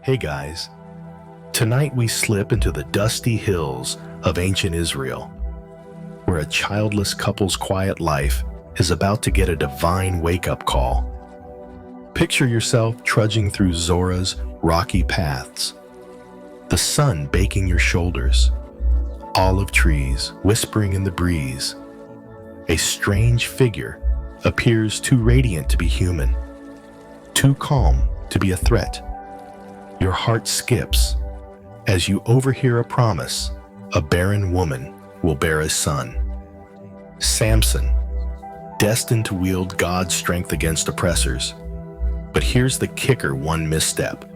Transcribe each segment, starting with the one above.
Hey guys, tonight we slip into the dusty hills of ancient Israel, where a childless couple's quiet life is about to get a divine wake-up call. Picture yourself trudging through Zora's rocky paths, the sun baking your shoulders, olive trees whispering in the breeze. A strange figure appears too radiant to be human, too calm to be a threat. Your heart skips as you overhear a promise: a barren woman will bear a son. Samson, destined to wield God's strength against oppressors. But here's the kicker: one misstep,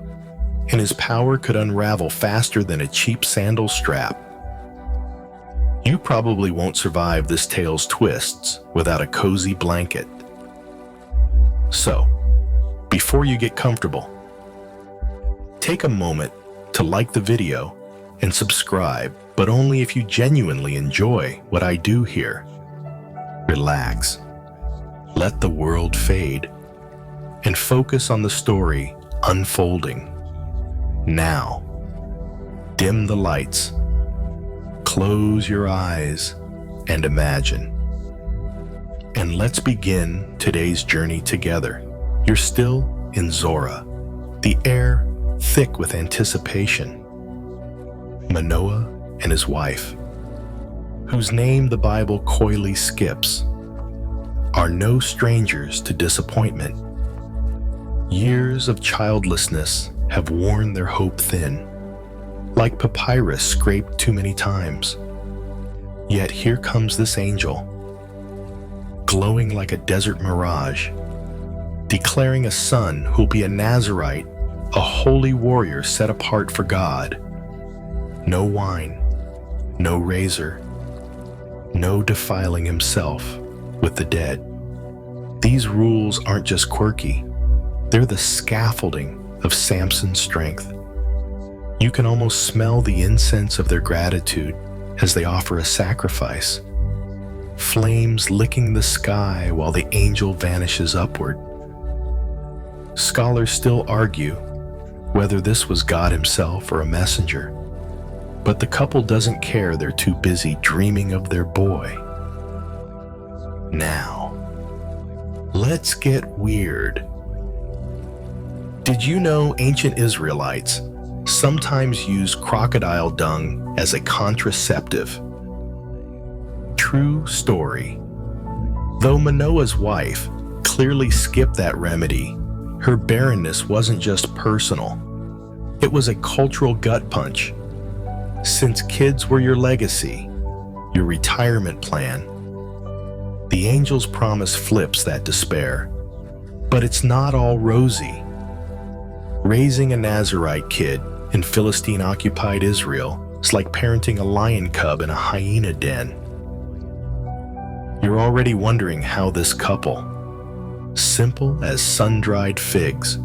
and his power could unravel faster than a cheap sandal strap. You probably won't survive this tale's twists without a cozy blanket. So, before you get comfortable, take a moment to like the video and subscribe, but only if you genuinely enjoy what I do here. Relax, let the world fade, and focus on the story unfolding. Now, dim the lights, close your eyes, and imagine. And let's begin today's journey together. You're still in Zora, the air thick with anticipation. Manoah and his wife, whose name the Bible coyly skips, are no strangers to disappointment. Years of childlessness have worn their hope thin, like papyrus scraped too many times. Yet here comes this angel, glowing like a desert mirage, declaring a son who'll be a Nazirite, a holy warrior set apart for God. No wine, no razor, no defiling himself with the dead. These rules aren't just quirky, they're the scaffolding of Samson's strength. You can almost smell the incense of their gratitude as they offer a sacrifice, flames licking the sky while the angel vanishes upward. Scholars still argue whether this was God himself or a messenger, but the couple doesn't care. They're too busy dreaming of their boy. Now, let's get weird. Did you know ancient Israelites sometimes used crocodile dung as a contraceptive? True story. Though Manoah's wife clearly skipped that remedy, her barrenness wasn't just personal. It was a cultural gut punch. Since kids were your legacy, your retirement plan, the angel's promise flips that despair. But it's not all rosy. Raising a Nazirite kid in Philistine-occupied Israel is like parenting a lion cub in a hyena den. You're already wondering how this couple, simple as sun-dried figs,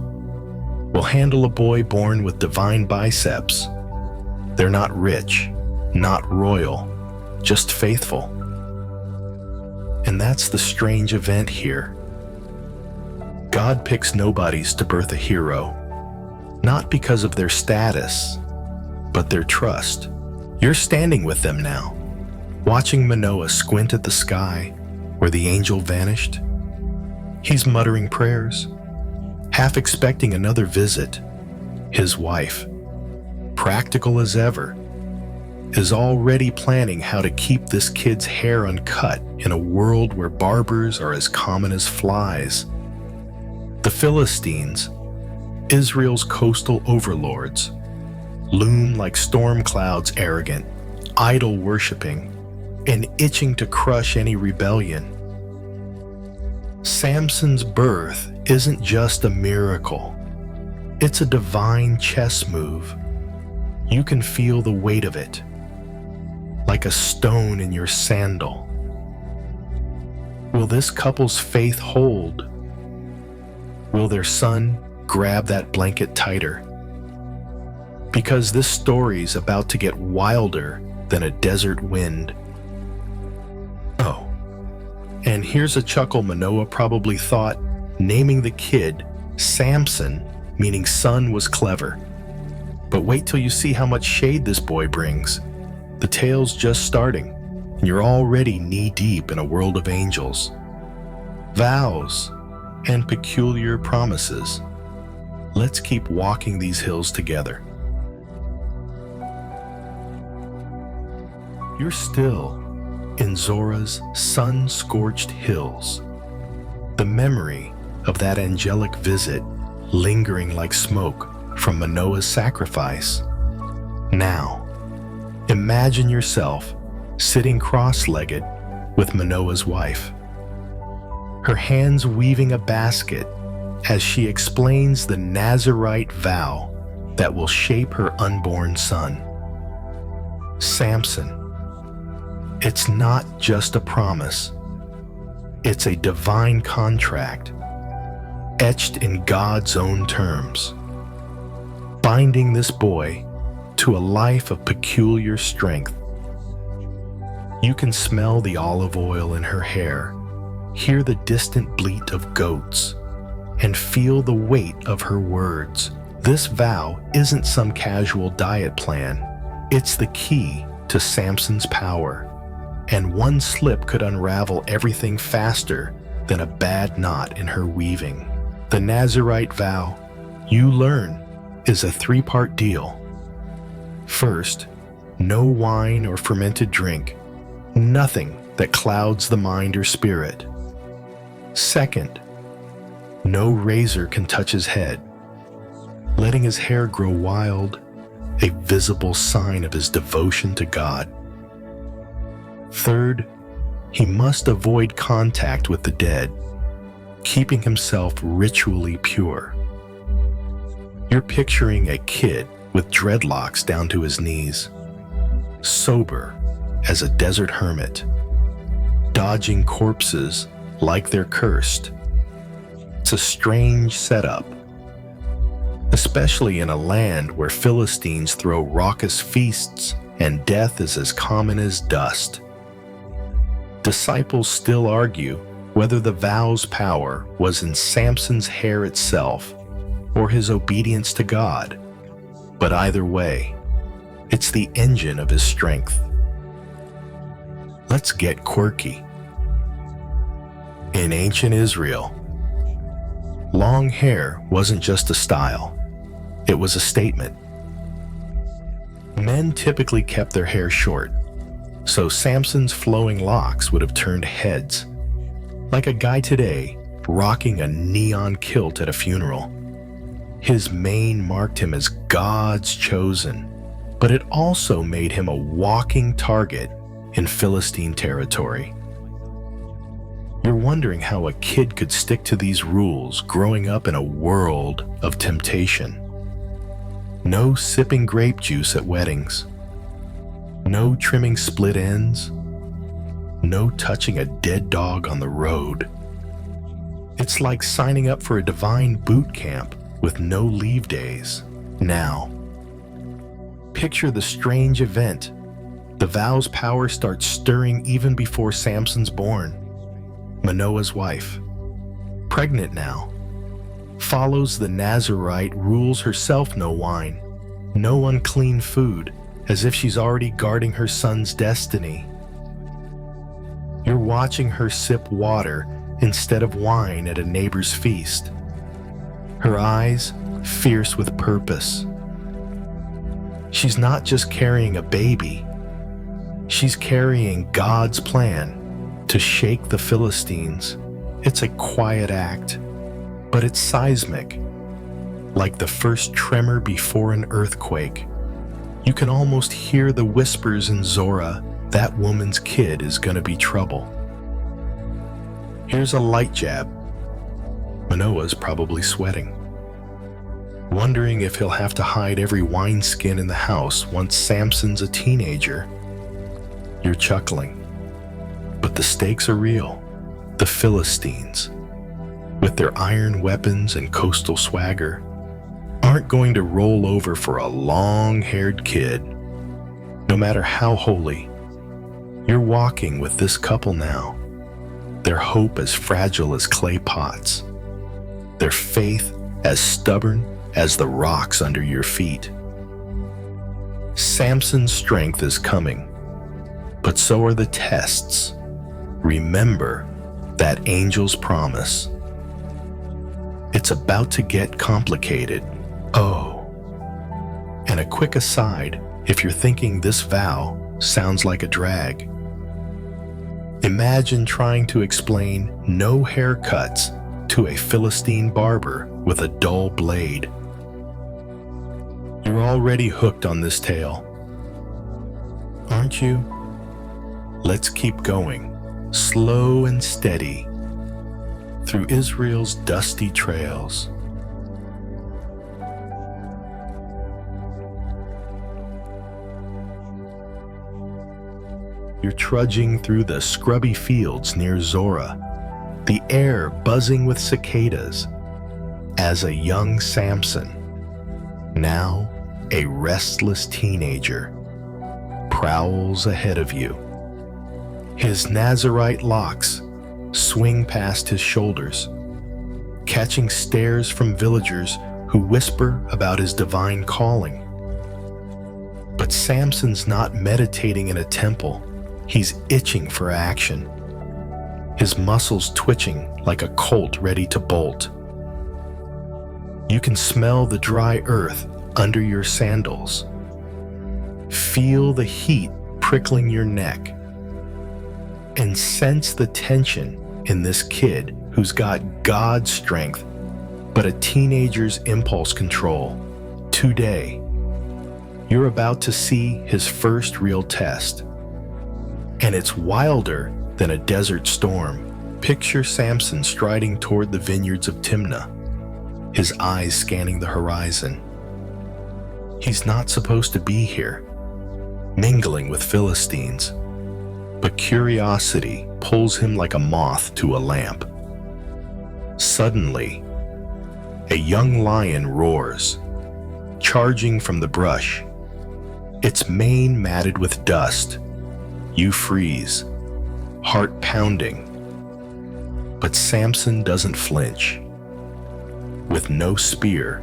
will handle a boy born with divine biceps. They're not rich, not royal, just faithful. And that's the strange event here. God picks nobodies to birth a hero, not because of their status, but their trust. You're standing with them now, watching Manoah squint at the sky where the angel vanished. He's muttering prayers, half expecting another visit. His wife, practical as ever, is already planning how to keep this kid's hair uncut in a world where barbers are as common as flies. The Philistines, Israel's coastal overlords, loom like storm clouds, arrogant, idol-worshipping, and itching to crush any rebellion. Samson's birth isn't just a miracle. It's a divine chess move. You can feel the weight of it, like a stone in your sandal. Will this couple's faith hold? Will their son grab that blanket tighter? Because this story's about to get wilder than a desert wind. Oh, and here's a chuckle Manoah probably thought naming the kid Samson, meaning son, was clever. But wait till you see how much shade this boy brings. The tale's just starting, and you're already knee-deep in a world of angels, vows, and peculiar promises. Let's keep walking these hills together. You're still in Zora's sun-scorched hills, the memory of that angelic visit lingering like smoke from Manoah's sacrifice. Now, imagine yourself sitting cross-legged with Manoah's wife, her hands weaving a basket as she explains the Nazirite vow that will shape her unborn son. Samson. It's not just a promise. It's a divine contract, etched in God's own terms, binding this boy to a life of peculiar strength. You can smell the olive oil in her hair, hear the distant bleat of goats, and feel the weight of her words. This vow isn't some casual diet plan. It's the key to Samson's power, and one slip could unravel everything faster than a bad knot in her weaving. The Nazirite vow, you learn, is a three-part deal. First, no wine or fermented drink, nothing that clouds the mind or spirit. Second, no razor can touch his head, letting his hair grow wild, a visible sign of his devotion to God. Third, he must avoid contact with the dead, keeping himself ritually pure. You're picturing a kid with dreadlocks down to his knees, sober as a desert hermit, dodging corpses like they're cursed. It's a strange setup, especially in a land where Philistines throw raucous feasts and death is as common as dust. Disciples still argue whether the vow's power was in Samson's hair itself or his obedience to God. But either way, it's the engine of his strength. Let's get quirky. In ancient Israel, long hair wasn't just a style, it was a statement. Men typically kept their hair short, so Samson's flowing locks would have turned heads, like a guy today rocking a neon kilt at a funeral. His mane marked him as God's chosen, but it also made him a walking target in Philistine territory. You're wondering how a kid could stick to these rules growing up in a world of temptation. No sipping grape juice at weddings. No trimming split ends. No touching a dead dog on the road. It's like signing up for a divine boot camp with no leave days. Now, picture the strange event. The vow's power starts stirring even before Samson's born. Manoah's wife, pregnant now, follows the Nazirite rules herself: no wine, no unclean food, as if she's already guarding her son's destiny. You're watching her sip water instead of wine at a neighbor's feast. Her eyes fierce with purpose. She's not just carrying a baby, she's carrying God's plan to shake the Philistines. It's a quiet act, but it's seismic, like the first tremor before an earthquake. You can almost hear the whispers in Zora, that woman's kid is gonna be trouble. Here's a light jab. Manoah's probably sweating, wondering if he'll have to hide every wineskin in the house once Samson's a teenager. You're chuckling, but the stakes are real. The Philistines, with their iron weapons and coastal swagger, aren't going to roll over for a long-haired kid. No matter how holy, you're walking with this couple now. Their hope as fragile as clay pots. Their faith as stubborn as the rocks under your feet. Samson's strength is coming, but so are the tests. Remember that angel's promise. It's about to get complicated. Oh, and a quick aside, if you're thinking this vow sounds like a drag, imagine trying to explain no haircuts to a Philistine barber with a dull blade. You're already hooked on this tale, aren't you? Let's keep going, slow and steady, through Israel's dusty trails. You're trudging through the scrubby fields near Zorah, the air buzzing with cicadas, as a young Samson, now a restless teenager, prowls ahead of you. His Nazarite locks swing past his shoulders, catching stares from villagers who whisper about his divine calling. But Samson's not meditating in a temple. He's itching for action, his muscles twitching like a colt ready to bolt. You can smell the dry earth under your sandals, feel the heat prickling your neck, and sense the tension in this kid who's got God's strength but a teenager's impulse control. Today, you're about to see his first real test. And it's wilder than a desert storm. Picture Samson striding toward the vineyards of Timnah, his eyes scanning the horizon. He's not supposed to be here, mingling with Philistines, but curiosity pulls him like a moth to a lamp. Suddenly, a young lion roars, charging from the brush, its mane matted with dust. You freeze, heart pounding. But Samson doesn't flinch. With no spear,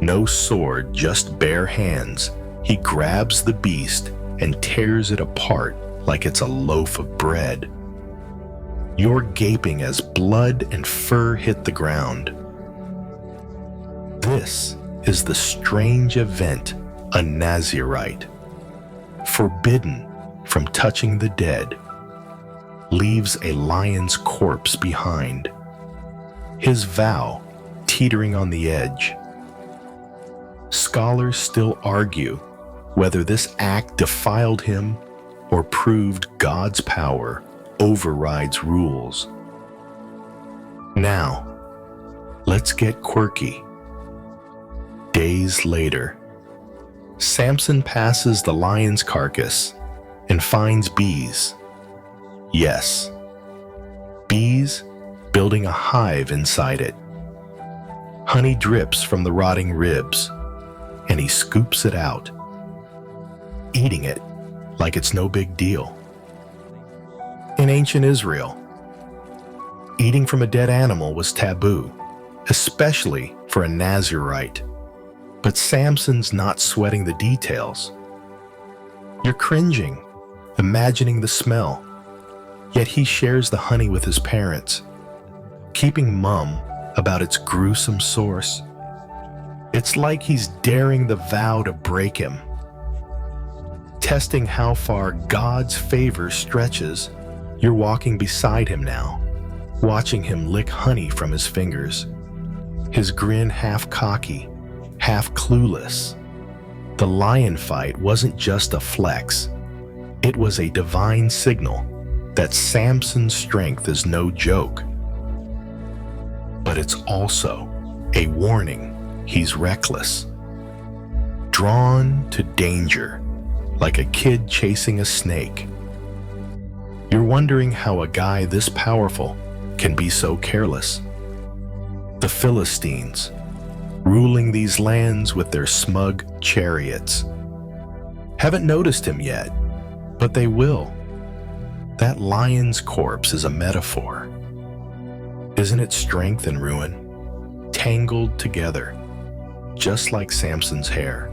no sword, just bare hands, he grabs the beast and tears it apart like it's a loaf of bread. You're gaping as blood and fur hit the ground. This is the strange event, a Nazirite, forbidden from touching the dead, leaves a lion's corpse behind, his vow teetering on the edge. Scholars still argue whether this act defiled him or proved God's power overrides rules. Now, let's get quirky. Days later, Samson passes the lion's carcass and finds bees. Yes, bees building a hive inside it. Honey drips from the rotting ribs, and he scoops it out, eating it like it's no big deal. In ancient Israel, eating from a dead animal was taboo, especially for a Nazirite. But Samson's not sweating the details. You're cringing, imagining the smell, yet he shares the honey with his parents, keeping mum about its gruesome source. It's like he's daring the vow to break him, testing how far God's favor stretches. You're walking beside him now, watching him lick honey from his fingers, his grin half cocky, half clueless. The lion fight wasn't just a flex. It was a divine signal that Samson's strength is no joke. But it's also a warning he's reckless, drawn to danger like a kid chasing a snake. You're wondering how a guy this powerful can be so careless. The Philistines, ruling these lands with their smug chariots, haven't noticed him yet, but they will. That lion's corpse is a metaphor. Isn't it strength and ruin, tangled together, just like Samson's hair?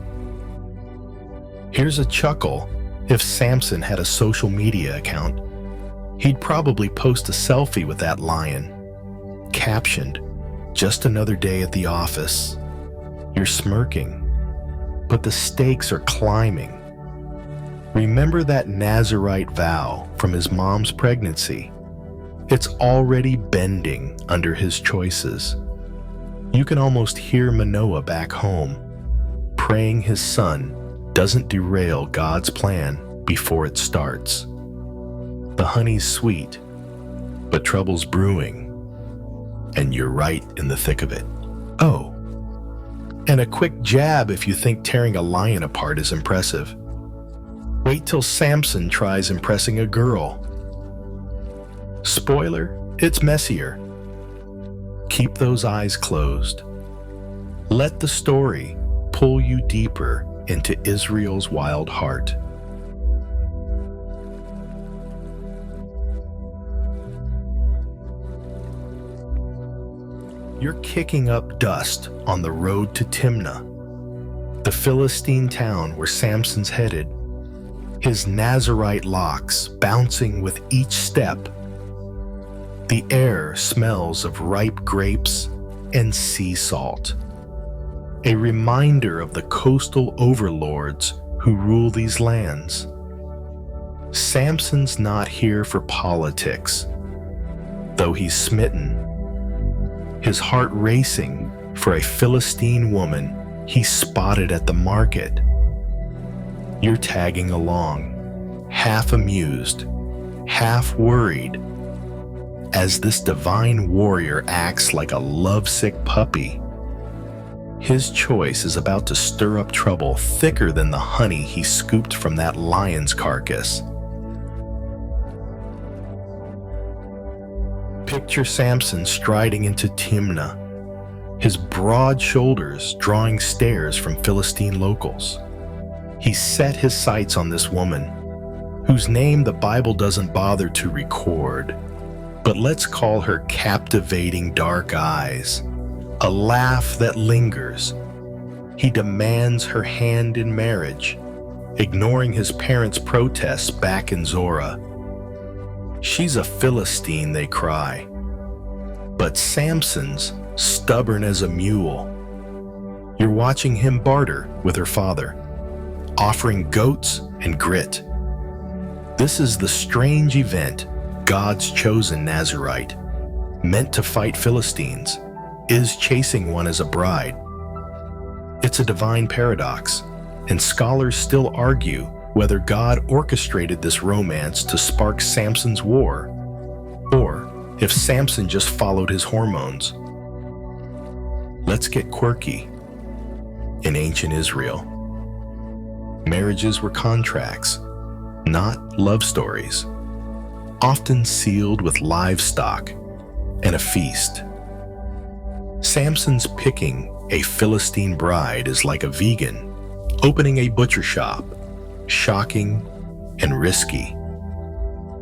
Here's a chuckle. If Samson had a social media account, he'd probably post a selfie with that lion, captioned, "Just another day at the office." You're smirking, but the stakes are climbing. Remember that Nazirite vow from his mom's pregnancy? It's already bending under his choices. You can almost hear Manoah back home, praying his son doesn't derail God's plan before it starts. The honey's sweet, but trouble's brewing, and you're right in the thick of it. Oh, and a quick jab if you think tearing a lion apart is impressive. Wait till Samson tries impressing a girl. Spoiler, it's messier. Keep those eyes closed. Let the story pull you deeper into Israel's wild heart. You're kicking up dust on the road to Timnah, the Philistine town where Samson's headed, his Nazirite locks bouncing with each step. The air smells of ripe grapes and sea salt, a reminder of the coastal overlords who rule these lands. Samson's not here for politics, though he's smitten, his heart racing for a Philistine woman he spotted at the market. You're tagging along, half amused, half worried, as this divine warrior acts like a lovesick puppy. His choice is about to stir up trouble thicker than the honey he scooped from that lion's carcass. Picture Samson striding into Timnah, his broad shoulders drawing stares from Philistine locals. He set his sights on this woman, whose name the Bible doesn't bother to record, but let's call her captivating dark eyes, a laugh that lingers. He demands her hand in marriage, ignoring his parents' protests back in Zorah. She's a Philistine, they cry, but Samson's stubborn as a mule. You're watching him barter with her father, offering goats and grit. This is the strange event God's chosen Nazirite, meant to fight Philistines, is chasing one as a bride. It's a divine paradox, and scholars still argue whether God orchestrated this romance to spark Samson's war, or if Samson just followed his hormones. Let's get quirky. In ancient Israel, marriages were contracts, not love stories, often sealed with livestock and a feast. Samson's picking a Philistine bride is like a vegan opening a butcher shop, shocking and risky.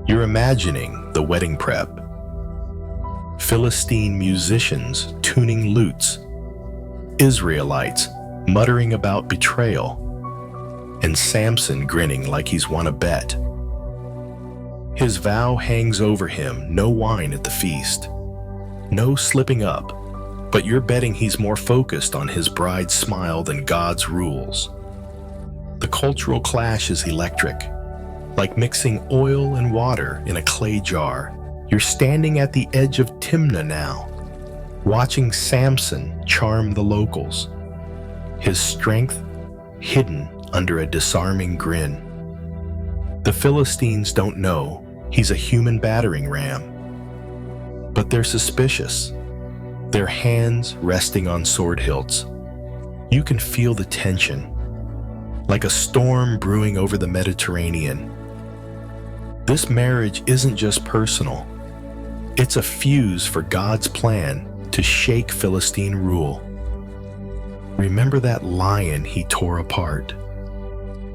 You're imagining the wedding prep, Philistine musicians tuning lutes, Israelites muttering about betrayal, and Samson grinning like he's won a bet. His vow hangs over him, no wine at the feast, no slipping up, but you're betting he's more focused on his bride's smile than God's rules. The cultural clash is electric, like mixing oil and water in a clay jar. You're standing at the edge of Timnah now, watching Samson charm the locals, his strength hidden under a disarming grin. The Philistines don't know he's a human battering ram, but they're suspicious, their hands resting on sword hilts. You can feel the tension, like a storm brewing over the Mediterranean. This marriage isn't just personal. It's a fuse for God's plan to shake Philistine rule. Remember that lion he tore apart?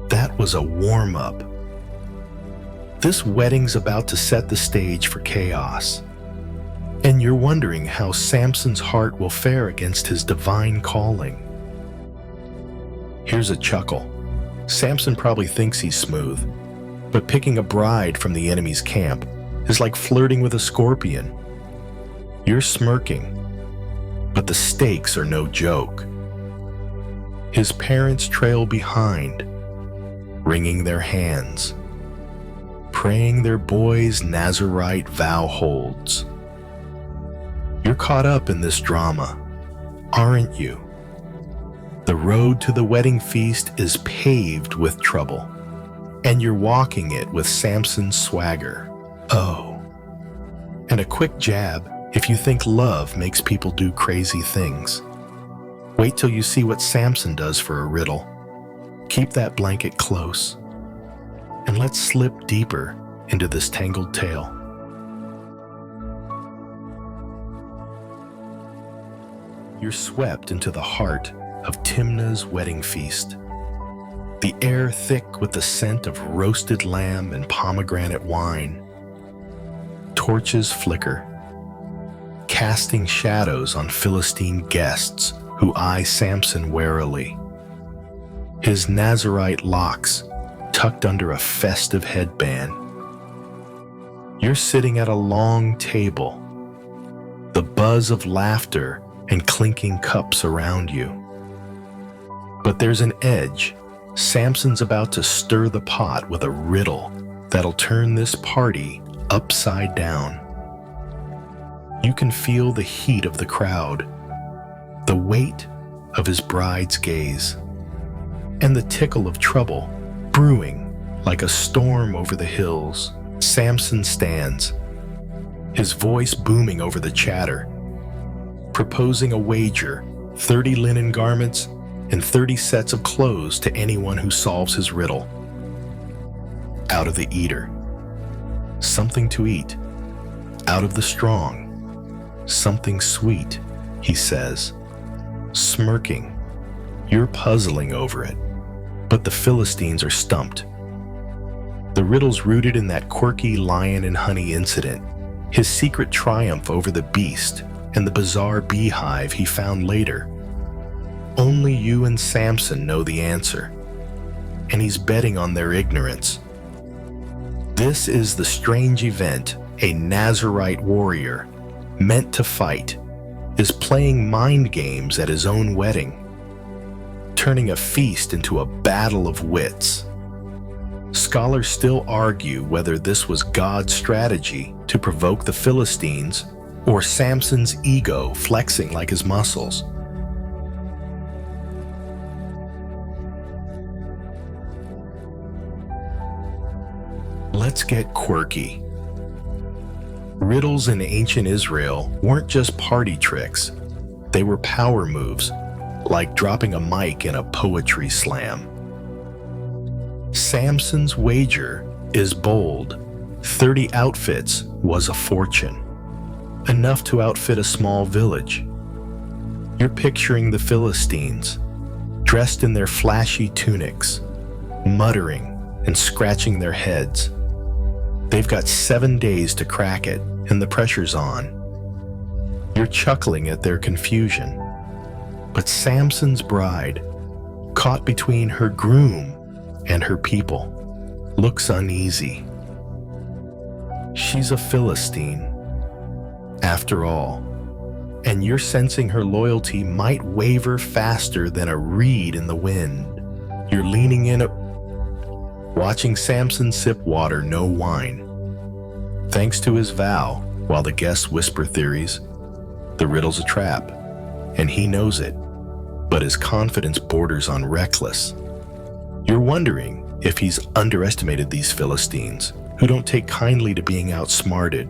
That was a warm-up. This wedding's about to set the stage for chaos. And you're wondering how Samson's heart will fare against his divine calling. Here's a chuckle. Samson probably thinks he's smooth, but picking a bride from the enemy's camp is like flirting with a scorpion. You're smirking, but the stakes are no joke. His parents trail behind, wringing their hands, praying their boy's Nazirite vow holds. You're caught up in this drama, aren't you? The road to the wedding feast is paved with trouble, and you're walking it with Samson's swagger. Oh, and a quick jab if you think love makes people do crazy things. Wait till you see what Samson does for a riddle. Keep that blanket close, and let's slip deeper into this tangled tale. You're swept into the heart of Timnah's wedding feast. The air thick with the scent of roasted lamb and pomegranate wine. Torches flicker, casting shadows on Philistine guests who eye Samson warily. His Nazirite locks tucked under a festive headband. You're sitting at a long table, the buzz of laughter and clinking cups around you. But there's an edge. Samson's about to stir the pot with a riddle that'll turn this party upside down. You can feel the heat of the crowd, the weight of his bride's gaze, and the tickle of trouble brewing like a storm over the hills. Samson stands, his voice booming over the chatter, proposing a wager, 30 linen garments and 30 sets of clothes to anyone who solves his riddle. Out of the eater, something to eat. Out of the strong, something sweet, he says, smirking. You're puzzling over it, but the Philistines are stumped. The riddle's rooted in that quirky lion and honey incident, his secret triumph over the beast, and the bizarre beehive he found later. Only you and Samson know the answer, and he's betting on their ignorance. This is the strange event a Nazirite warrior, meant to fight, is playing mind games at his own wedding, turning a feast into a battle of wits. Scholars still argue whether this was God's strategy to provoke the Philistines or Samson's ego flexing like his muscles. Let's get quirky. Riddles in ancient Israel weren't just party tricks. They were power moves, like dropping a mic in a poetry slam. Samson's wager is bold. 30 outfits was a fortune, enough to outfit a small village. You're picturing the Philistines, dressed in their flashy tunics, muttering and scratching their heads. They've got 7 days to crack it, and the pressure's on. You're chuckling at their confusion, but Samson's bride, caught between her groom and her people, looks uneasy. She's a Philistine, after all, and you're sensing her loyalty might waver faster than a reed in the wind. You're leaning in, watching Samson sip water, no wine. Thanks to his vow, while the guests whisper theories, the riddle's a trap, and he knows it, but his confidence borders on reckless. You're wondering if he's underestimated these Philistines, who don't take kindly to being outsmarted.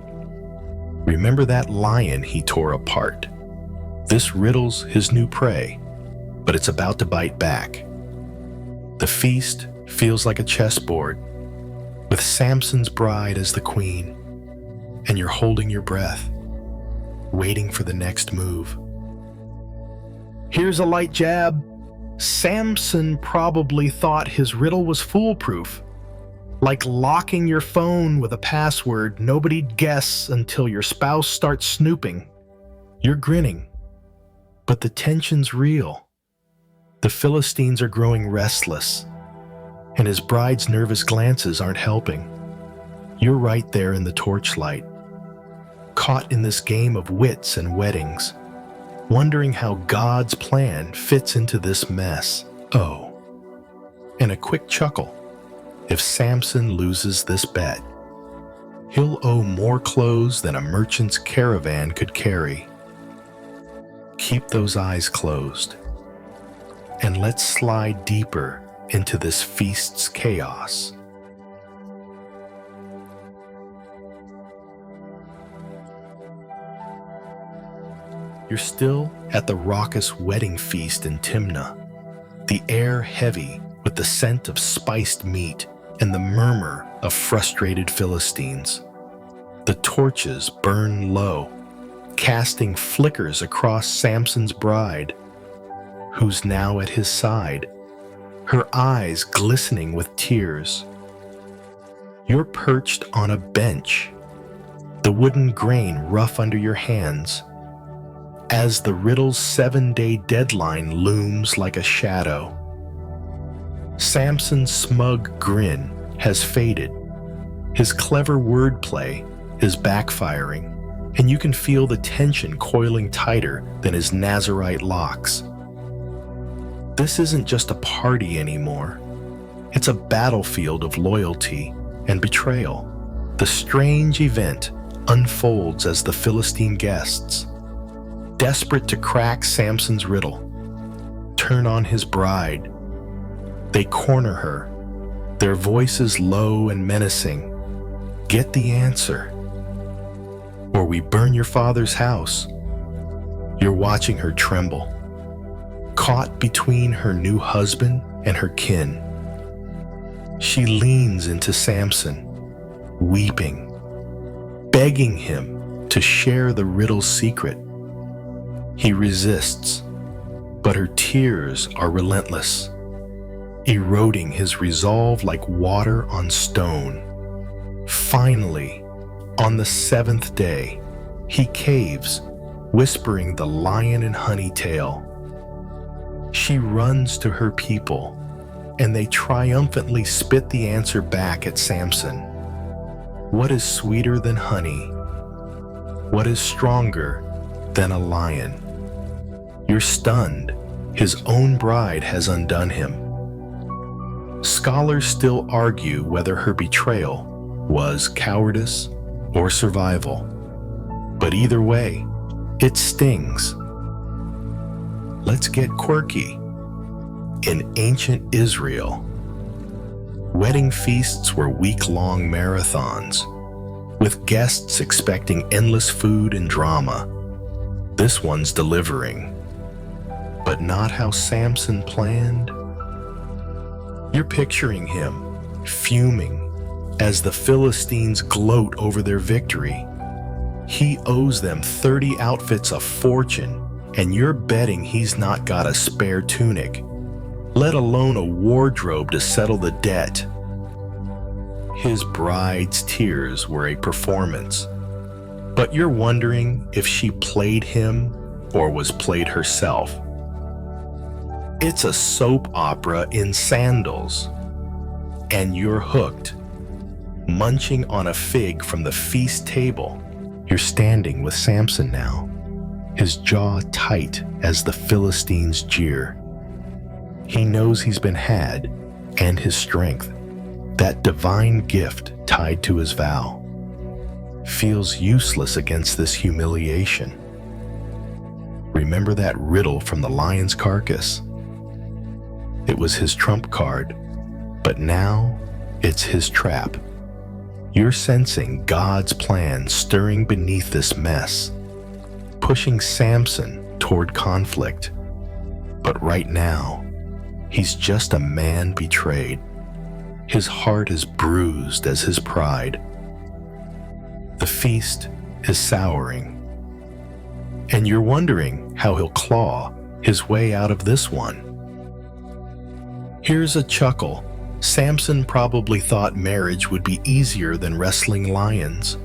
Remember that lion he tore apart? This riddle's his new prey, but it's about to bite back. The feast feels like a chessboard, with Samson's bride as the queen, and you're holding your breath, waiting for the next move. Here's a light jab. Samson probably thought his riddle was foolproof, like locking your phone with a password nobody'd guess until your spouse starts snooping. You're grinning, but the tension's real. The Philistines are growing restless, and his bride's nervous glances aren't helping. You're right there in the torchlight, caught in this game of wits and weddings, wondering how God's plan fits into this mess. Oh, and a quick chuckle. If Samson loses this bet, he'll owe more clothes than a merchant's caravan could carry. Keep those eyes closed, and let's slide deeper into this feast's chaos. You're still at the raucous wedding feast in Timnah, the air heavy with the scent of spiced meat and the murmur of frustrated Philistines. The torches burn low, casting flickers across Samson's bride, who's now at his side, her eyes glistening with tears. You're perched on a bench, the wooden grain rough under your hands, as the riddle's 7-day deadline looms like a shadow. Samson's smug grin has faded. His clever wordplay is backfiring, and you can feel the tension coiling tighter than his Nazarite locks. This isn't just a party anymore. It's a battlefield of loyalty and betrayal. The strange event unfolds as the Philistine guests, desperate to crack Samson's riddle, turn on his bride. They corner her, their voices low and menacing. Get the answer, or we burn your father's house. You're watching her tremble, caught between her new husband and her kin. She leans into Samson, weeping, begging him to share the riddle's secret. He resists, but her tears are relentless, eroding his resolve like water on stone. Finally, on the 7th day, he caves, whispering the lion and honey tale. She runs to her people, and they triumphantly spit the answer back at Samson. What is sweeter than honey? What is stronger than a lion? You're stunned. His own bride has undone him. Scholars still argue whether her betrayal was cowardice or survival. But either way, it stings. Let's get quirky. In ancient Israel, wedding feasts were week-long marathons, with guests expecting endless food and drama. This one's delivering, but not how Samson planned. You're picturing him, fuming, as the Philistines gloat over their victory. He owes them 30 outfits a fortune, and you're betting he's not got a spare tunic, let alone a wardrobe to settle the debt. His bride's tears were a performance, but you're wondering if she played him or was played herself. It's a soap opera in sandals, and you're hooked, munching on a fig from the feast table. You're standing with Samson now, his jaw tight as the Philistines jeer. He knows he's been had, and his strength, that divine gift tied to his vow, feels useless against this humiliation. Remember that riddle from the lion's carcass? It was his trump card, but now it's his trap. You're sensing God's plan stirring beneath this mess, pushing Samson toward conflict. But right now, he's just a man betrayed. His heart is bruised as his pride. The feast is souring, and you're wondering how he'll claw his way out of this one. Here's a chuckle. Samson probably thought marriage would be easier than wrestling lions,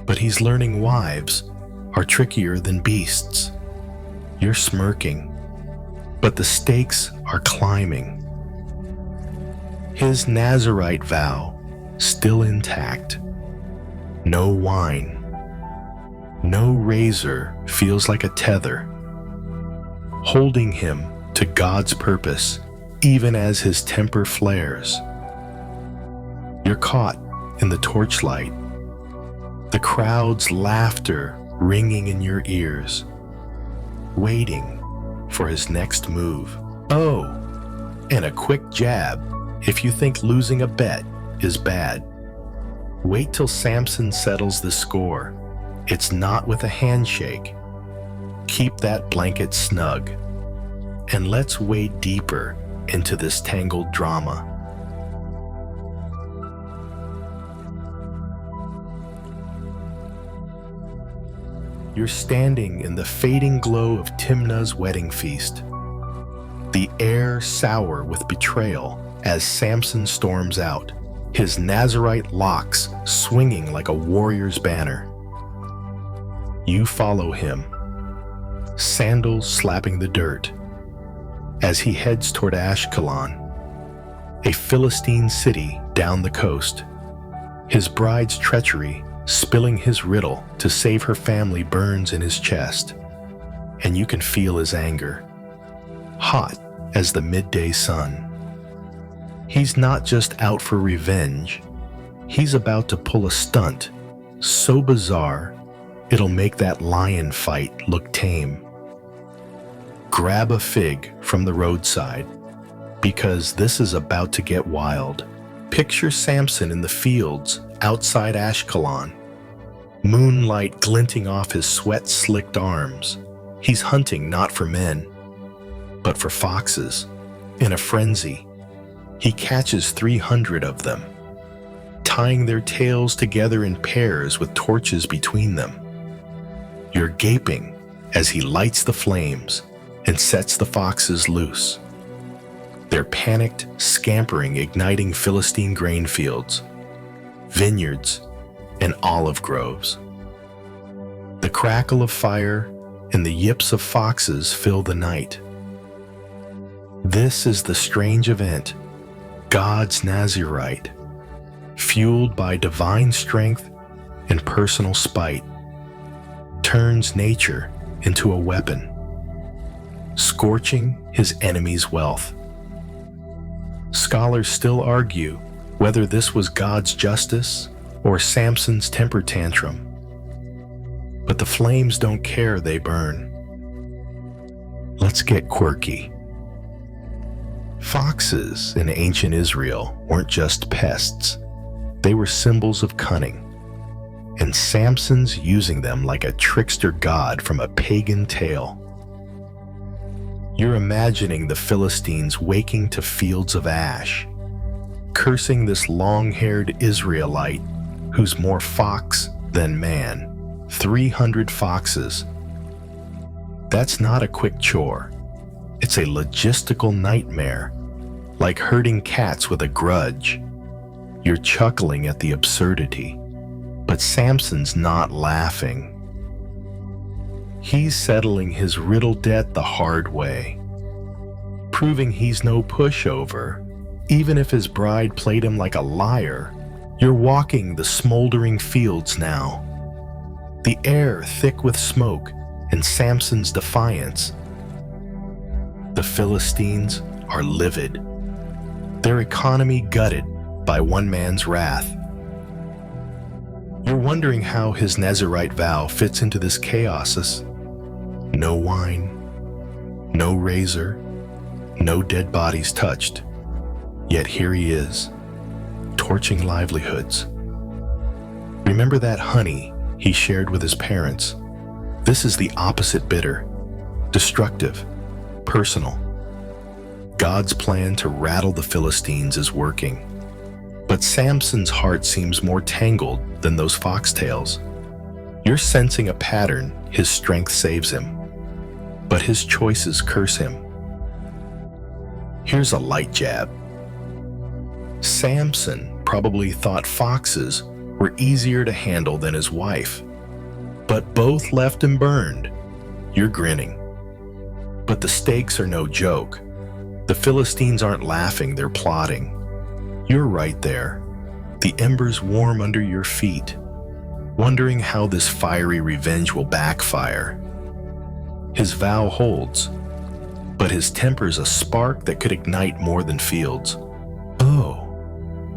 but he's learning wives are trickier than beasts. You're smirking, but the stakes are climbing. His Nazirite vow still intact. No wine. No razor feels like a tether, holding him to God's purpose, even as his temper flares. You're caught in the torchlight, the crowd's laughter ringing in your ears, waiting for his next move. Oh, and a quick jab if you think losing a bet is bad. Wait till Samson settles the score. It's not with a handshake. Keep that blanket snug, and let's wade deeper into this tangled drama. You're standing in the fading glow of Timnah's wedding feast, the air sour with betrayal as Samson storms out, his Nazirite locks swinging like a warrior's banner. You follow him, sandals slapping the dirt, as he heads toward Ashkelon, a Philistine city down the coast. His bride's treachery, spilling his riddle to save her family, burns in his chest, and you can feel his anger, hot as the midday sun. He's not just out for revenge. He's about to pull a stunt so bizarre it'll make that lion fight look tame. Grab a fig from the roadside, because this is about to get wild. Picture Samson in the fields outside Ashkelon, moonlight glinting off his sweat-slicked arms. He's hunting not for men, but for foxes. In a frenzy, he catches 300 of them, tying their tails together in pairs with torches between them. You're gaping as he lights the flames and sets the foxes loose. They're panicked, scampering, igniting Philistine grain fields, vineyards, and olive groves. The crackle of fire and the yips of foxes fill the night. This is the strange event, God's Nazirite, fueled by divine strength and personal spite, turns nature into a weapon, scorching his enemy's wealth. Scholars still argue whether this was God's justice or Samson's temper tantrum. But the flames don't care, they burn. Let's get quirky. Foxes in ancient Israel weren't just pests. They were symbols of cunning. And Samson's using them like a trickster god from a pagan tale. You're imagining the Philistines waking to fields of ash, cursing this long-haired Israelite who's more fox than man. 300 foxes. That's not a quick chore. It's a logistical nightmare, like herding cats with a grudge. You're chuckling at the absurdity, but Samson's not laughing. He's settling his riddle debt the hard way, proving he's no pushover. Even if his bride played him like a liar, you're walking the smoldering fields now, the air thick with smoke and Samson's defiance. The Philistines are livid, their economy gutted by one man's wrath. You're wondering how his Nazirite vow fits into this chaos. No wine, no razor, no dead bodies touched. Yet here he is, torching livelihoods. Remember that honey he shared with his parents? This is the opposite bitter, destructive, personal. God's plan to rattle the Philistines is working. But Samson's heart seems more tangled than those foxtails. You're sensing a pattern. His strength saves him, but his choices curse him. Here's a light jab. Samson probably thought foxes were easier to handle than his wife, but both left him burned. You're grinning. But the stakes are no joke. The Philistines aren't laughing, they're plotting. You're right there, the embers warm under your feet, wondering how this fiery revenge will backfire. His vow holds, but his temper's a spark that could ignite more than fields. Oh,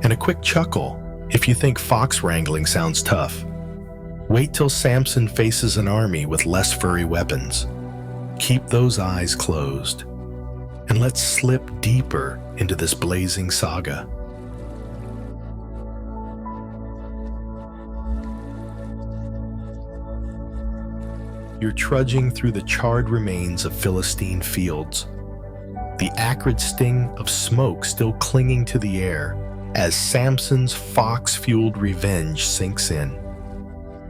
and a quick chuckle if you think fox wrangling sounds tough. Wait till Samson faces an army with less furry weapons. Keep those eyes closed, and let's slip deeper into this blazing saga. You're trudging through the charred remains of Philistine fields, the acrid sting of smoke still clinging to the air as Samson's fox-fueled revenge sinks in.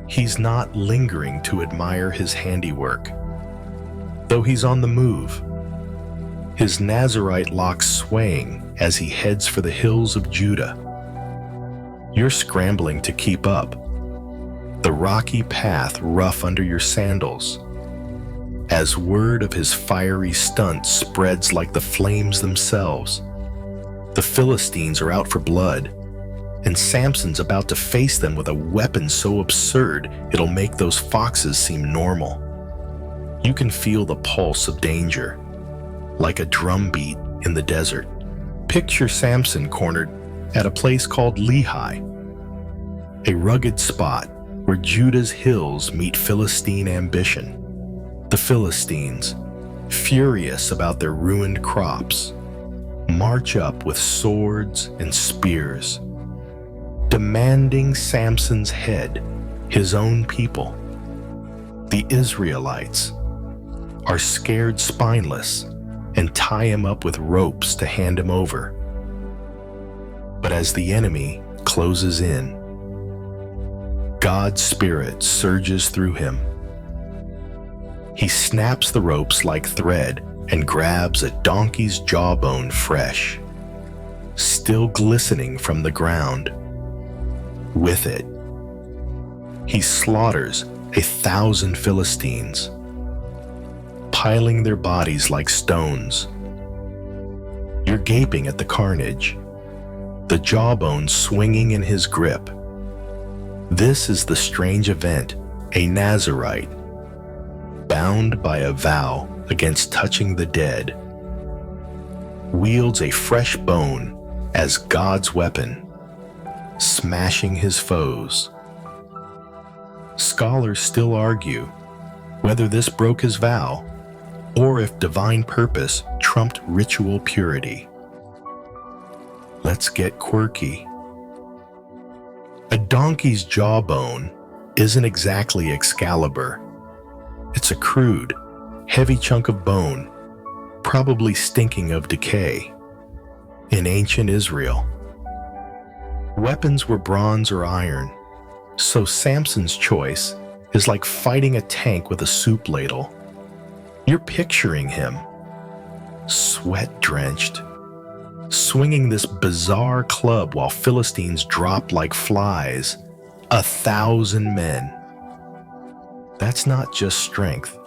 He's not lingering to admire his handiwork, though he's on the move, his Nazarite locks swaying as he heads for the hills of Judah. You're scrambling to keep up, the rocky path rough under your sandals, as word of his fiery stunt spreads like the flames themselves. The Philistines are out for blood, and Samson's about to face them with a weapon so absurd it'll make those foxes seem normal. You can feel the pulse of danger, like a drumbeat in the desert. Picture Samson cornered at a place called Lehi, a rugged spot where Judah's hills meet Philistine ambition. The Philistines, furious about their ruined crops, march up with swords and spears, demanding Samson's head, his own people. The Israelites are scared spineless and tie him up with ropes to hand him over. But as the enemy closes in, God's Spirit surges through him. He snaps the ropes like thread and grabs a donkey's jawbone fresh, still glistening from the ground. With it, he slaughters 1,000 Philistines, piling their bodies like stones. You're gaping at the carnage, the jawbone swinging in his grip. This is the strange event a Nazarite, bound by a vow against touching the dead, wields a fresh bone as God's weapon, smashing his foes. Scholars still argue whether this broke his vow or if divine purpose trumped ritual purity. Let's get quirky. A donkey's jawbone isn't exactly Excalibur. It's a crude, heavy chunk of bone, probably stinking of decay. In ancient Israel, weapons were bronze or iron, so Samson's choice is like fighting a tank with a soup ladle. You're picturing him, sweat-drenched, swinging this bizarre club while Philistines drop like flies, 1,000 men. That's not just strength.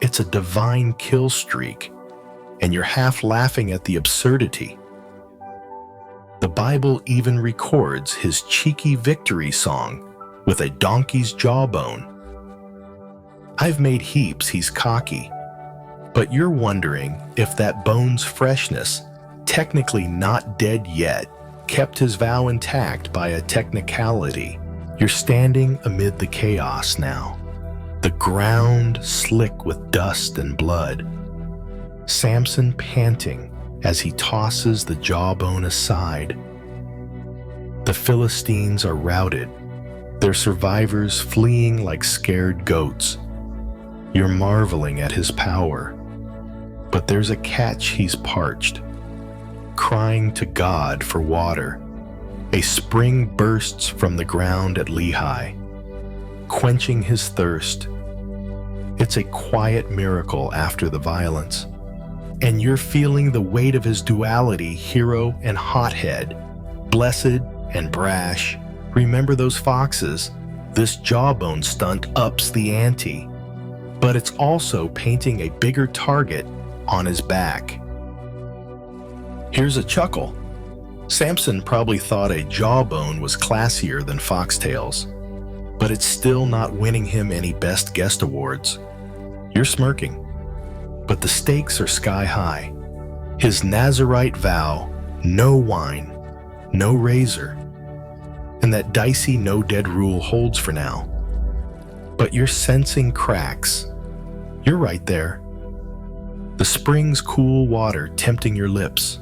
It's a divine kill streak, and you're half laughing at the absurdity. The Bible even records his cheeky victory song with a donkey's jawbone. I've made heaps he's cocky, but you're wondering if that bone's freshness, technically not dead yet, kept his vow intact by a technicality. You're standing amid the chaos now, the ground slick with dust and blood. Samson panting as he tosses the jawbone aside. The Philistines are routed, their survivors fleeing like scared goats. You're marveling at his power, but there's a catch. He's parched, crying to God for water. A spring bursts from the ground at Lehi, quenching his thirst. It's a quiet miracle after the violence, and you're feeling the weight of his duality, hero and hothead, blessed and brash. Remember those foxes? This jawbone stunt ups the ante, but it's also painting a bigger target on his back. Here's a chuckle. Samson probably thought a jawbone was classier than foxtails, but it's still not winning him any Best Guest awards. You're smirking, but the stakes are sky high. His Nazirite vow, no wine, no razor, and that dicey no dead rule holds for now. But you're sensing cracks. You're right there. The spring's cool water tempting your lips,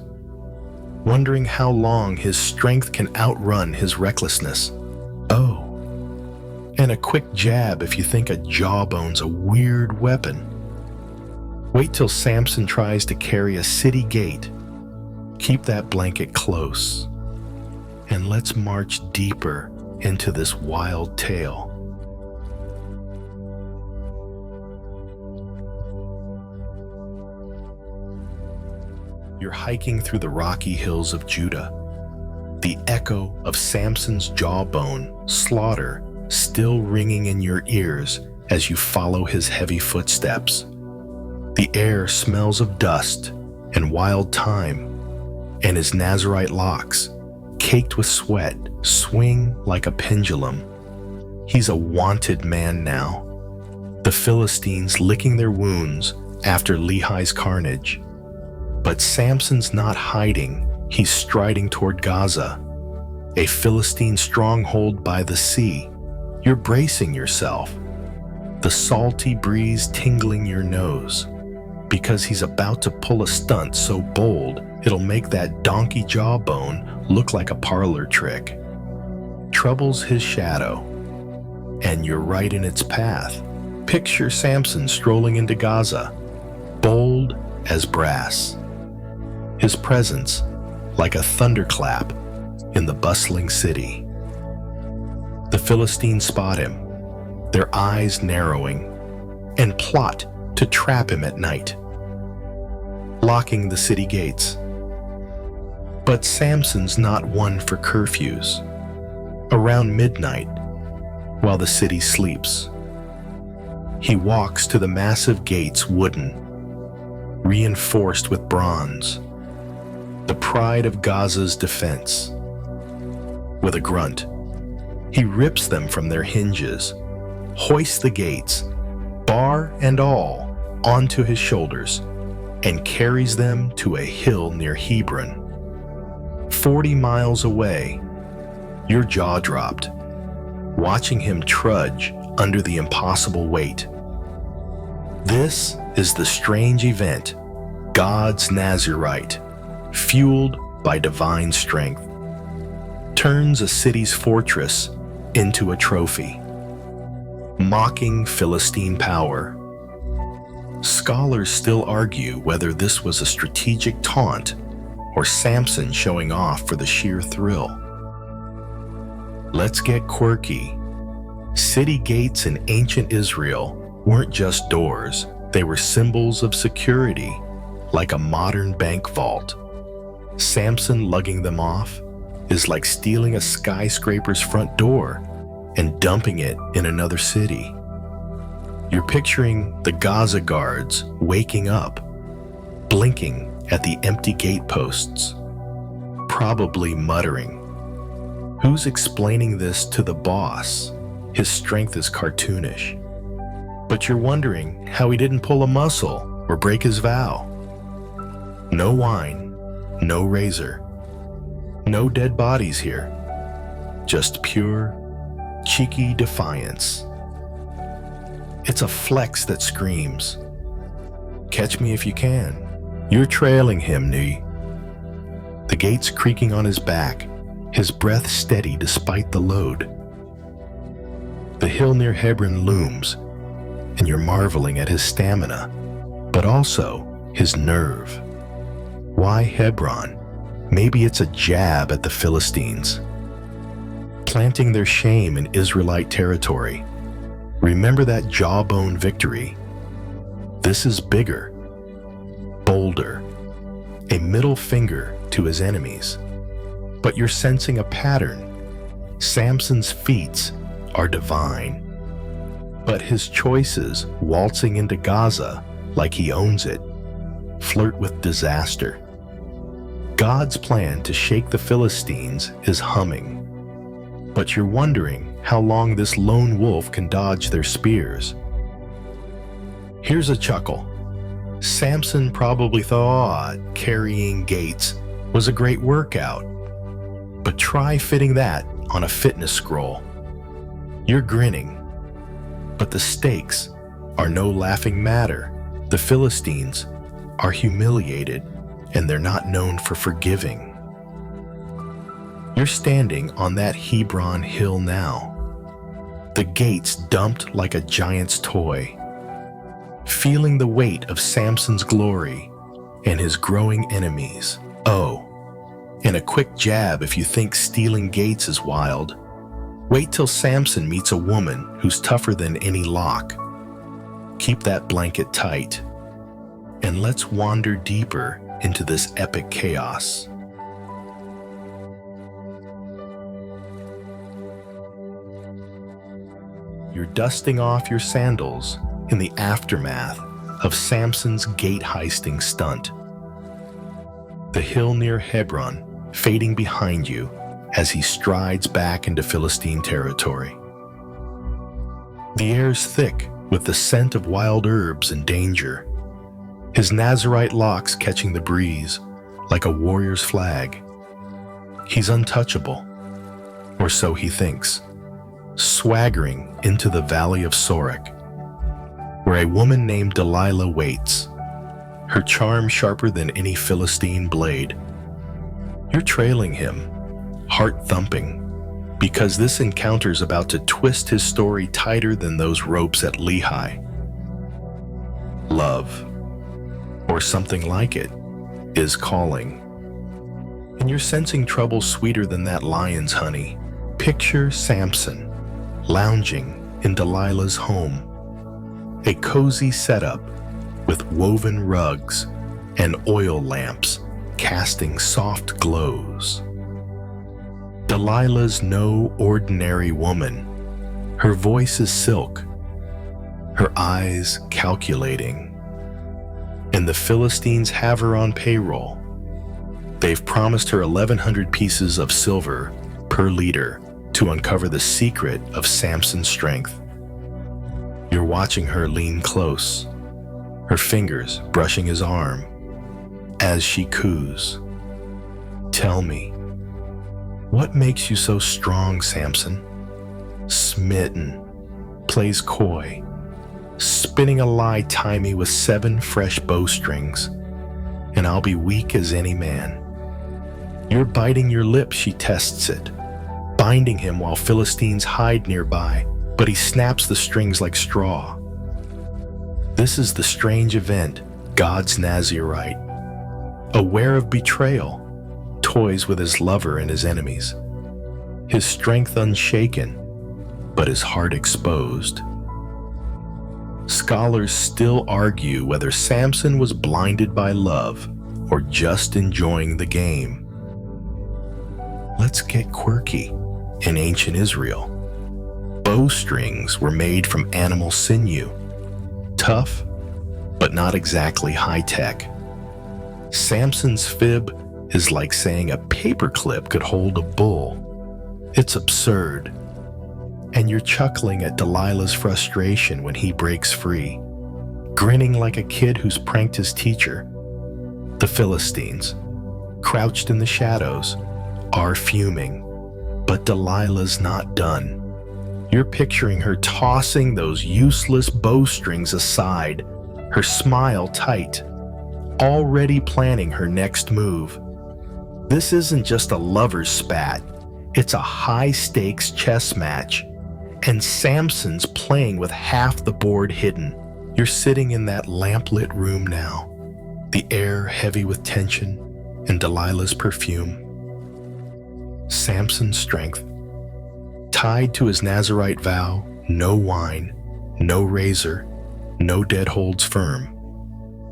wondering how long his strength can outrun his recklessness. Oh, and a quick jab if you think a jawbone's a weird weapon. Wait till Samson tries to carry a city gate. Keep that blanket close, and let's march deeper into this wild tale. You're hiking through the rocky hills of Judah, the echo of Samson's jawbone slaughter still ringing in your ears as you follow his heavy footsteps. The air smells of dust and wild thyme, and his Nazirite locks, caked with sweat, swing like a pendulum. He's a wanted man now. The Philistines licking their wounds after Lehi's carnage. But Samson's not hiding, he's striding toward Gaza, a Philistine stronghold by the sea. You're bracing yourself, the salty breeze tingling your nose, because he's about to pull a stunt so bold it'll make that donkey jawbone look like a parlor trick. Trouble's his shadow, and you're right in its path. Picture Samson strolling into Gaza, bold as brass. His presence like a thunderclap in the bustling city. The Philistines spot him, their eyes narrowing, and plot to trap him at night, locking the city gates. But Samson's not one for curfews. Around midnight, while the city sleeps, he walks to the massive gates, wooden, reinforced with bronze, the pride of Gaza's defense. With a grunt, he rips them from their hinges, hoists the gates, bar and all, onto his shoulders, and carries them to a hill near Hebron. 40 miles away, your jaw dropped, watching him trudge under the impossible weight. This is the strange event, God's Nazirite, fueled by divine strength, turns a city's fortress into a trophy, mocking Philistine power. Scholars still argue whether this was a strategic taunt or Samson showing off for the sheer thrill. Let's get quirky. City gates in ancient Israel weren't just doors, they were symbols of security, like a modern bank vault. Samson lugging them off is like stealing a skyscraper's front door and dumping it in another city. You're picturing the Gaza guards waking up, blinking at the empty gateposts, probably muttering, "Who's explaining this to the boss? His strength is cartoonish." But you're wondering how he didn't pull a muscle or break his vow. No wine, no razor, no dead bodies here, just pure, cheeky defiance. It's a flex that screams, "Catch me if you can." You're trailing him, Nee. The gates creaking on his back, his breath steady despite the load. The hill near Hebron looms, and you're marveling at his stamina, but also his nerve. Why Hebron? Maybe it's a jab at the Philistines, planting their shame in Israelite territory. Remember that jawbone victory? This is bigger, bolder, a middle finger to his enemies. But you're sensing a pattern. Samson's feats are divine, but his choices, waltzing into Gaza like he owns it, flirt with disaster. God's plan to shake the Philistines is humming. But you're wondering how long this lone wolf can dodge their spears. Here's a chuckle. Samson probably thought carrying gates was a great workout. But try fitting that on a fitness scroll. You're grinning. But the stakes are no laughing matter. The Philistines are humiliated, and they're not known for forgiving. You're standing on that Hebron hill now, the gates dumped like a giant's toy, feeling the weight of Samson's glory and his growing enemies. Oh, and a quick jab if you think stealing gates is wild. Wait till Samson meets a woman who's tougher than any lock. Keep that blanket tight, and let's wander deeper into this epic chaos. You're dusting off your sandals in the aftermath of Samson's gate heisting stunt. The hill near Hebron fading behind you as he strides back into Philistine territory. The air's thick with the scent of wild herbs and danger, his Nazarite locks catching the breeze like a warrior's flag. He's untouchable, or so he thinks, swaggering into the valley of Sorek, where a woman named Delilah waits, her charm sharper than any Philistine blade. You're trailing him, heart thumping, because this encounter's about to twist his story tighter than those ropes at Lehi. Love, or something like it, is calling. And you're sensing trouble sweeter than that lion's honey. Picture Samson lounging in Delilah's home, a cozy setup with woven rugs and oil lamps casting soft glows. Delilah's no ordinary woman. Her voice is silk, her eyes calculating. And the Philistines have her on payroll. They've promised her 1,100 pieces of silver per liter to uncover the secret of Samson's strength. You're watching her lean close, her fingers brushing his arm as she coos. Tell me, what makes you so strong, Samson? Smitten, plays coy, spinning a lie tie me with 7 fresh bowstrings, and I'll be weak as any man. You're biting your lip, she tests it, binding him while Philistines hide nearby, but he snaps the strings like straw. This is the strange event, God's Nazirite, aware of betrayal, toys with his lover and his enemies, his strength unshaken, but his heart exposed. Scholars still argue whether Samson was blinded by love or just enjoying the game. Let's get quirky. In ancient Israel, bowstrings were made from animal sinew, tough, but not exactly high-tech. Samson's fib is like saying a paperclip could hold a bull. It's absurd. And you're chuckling at Delilah's frustration when he breaks free, grinning like a kid who's pranked his teacher. The Philistines, crouched in the shadows, are fuming, but Delilah's not done. You're picturing her tossing those useless bowstrings aside, her smile tight, already planning her next move. This isn't just a lover's spat, it's a high-stakes chess match. And Samson's playing with half the board hidden. You're sitting in that lamplit room now, the air heavy with tension and Delilah's perfume. Samson's strength, tied to his Nazarite vow, no wine, no razor, no dead holds firm,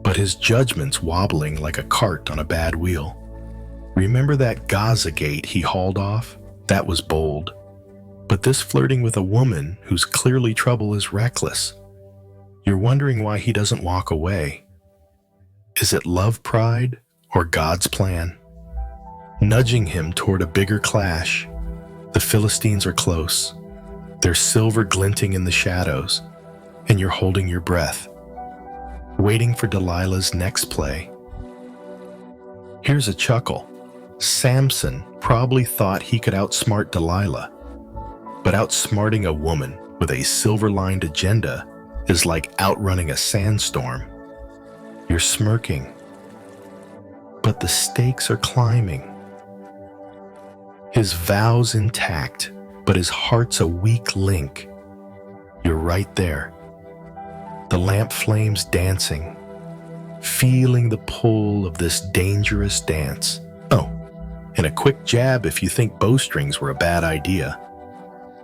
but his judgment's wobbling like a cart on a bad wheel. Remember that Gaza gate he hauled off? That was bold. But this flirting with a woman whose clearly trouble is reckless. You're wondering why he doesn't walk away. Is it love pride or God's plan? nudging him toward a bigger clash. The Philistines are close, their silver glinting in the shadows, and you're holding your breath, waiting for Delilah's next play. Here's a chuckle. Samson probably thought he could outsmart Delilah, but outsmarting a woman with a silver-lined agenda is like outrunning a sandstorm. You're smirking, but the stakes are climbing. His vows intact, but his heart's a weak link. You're right there. The lamp flames dancing, feeling the pull of this dangerous dance. Oh, and a quick jab if you think bowstrings were a bad idea.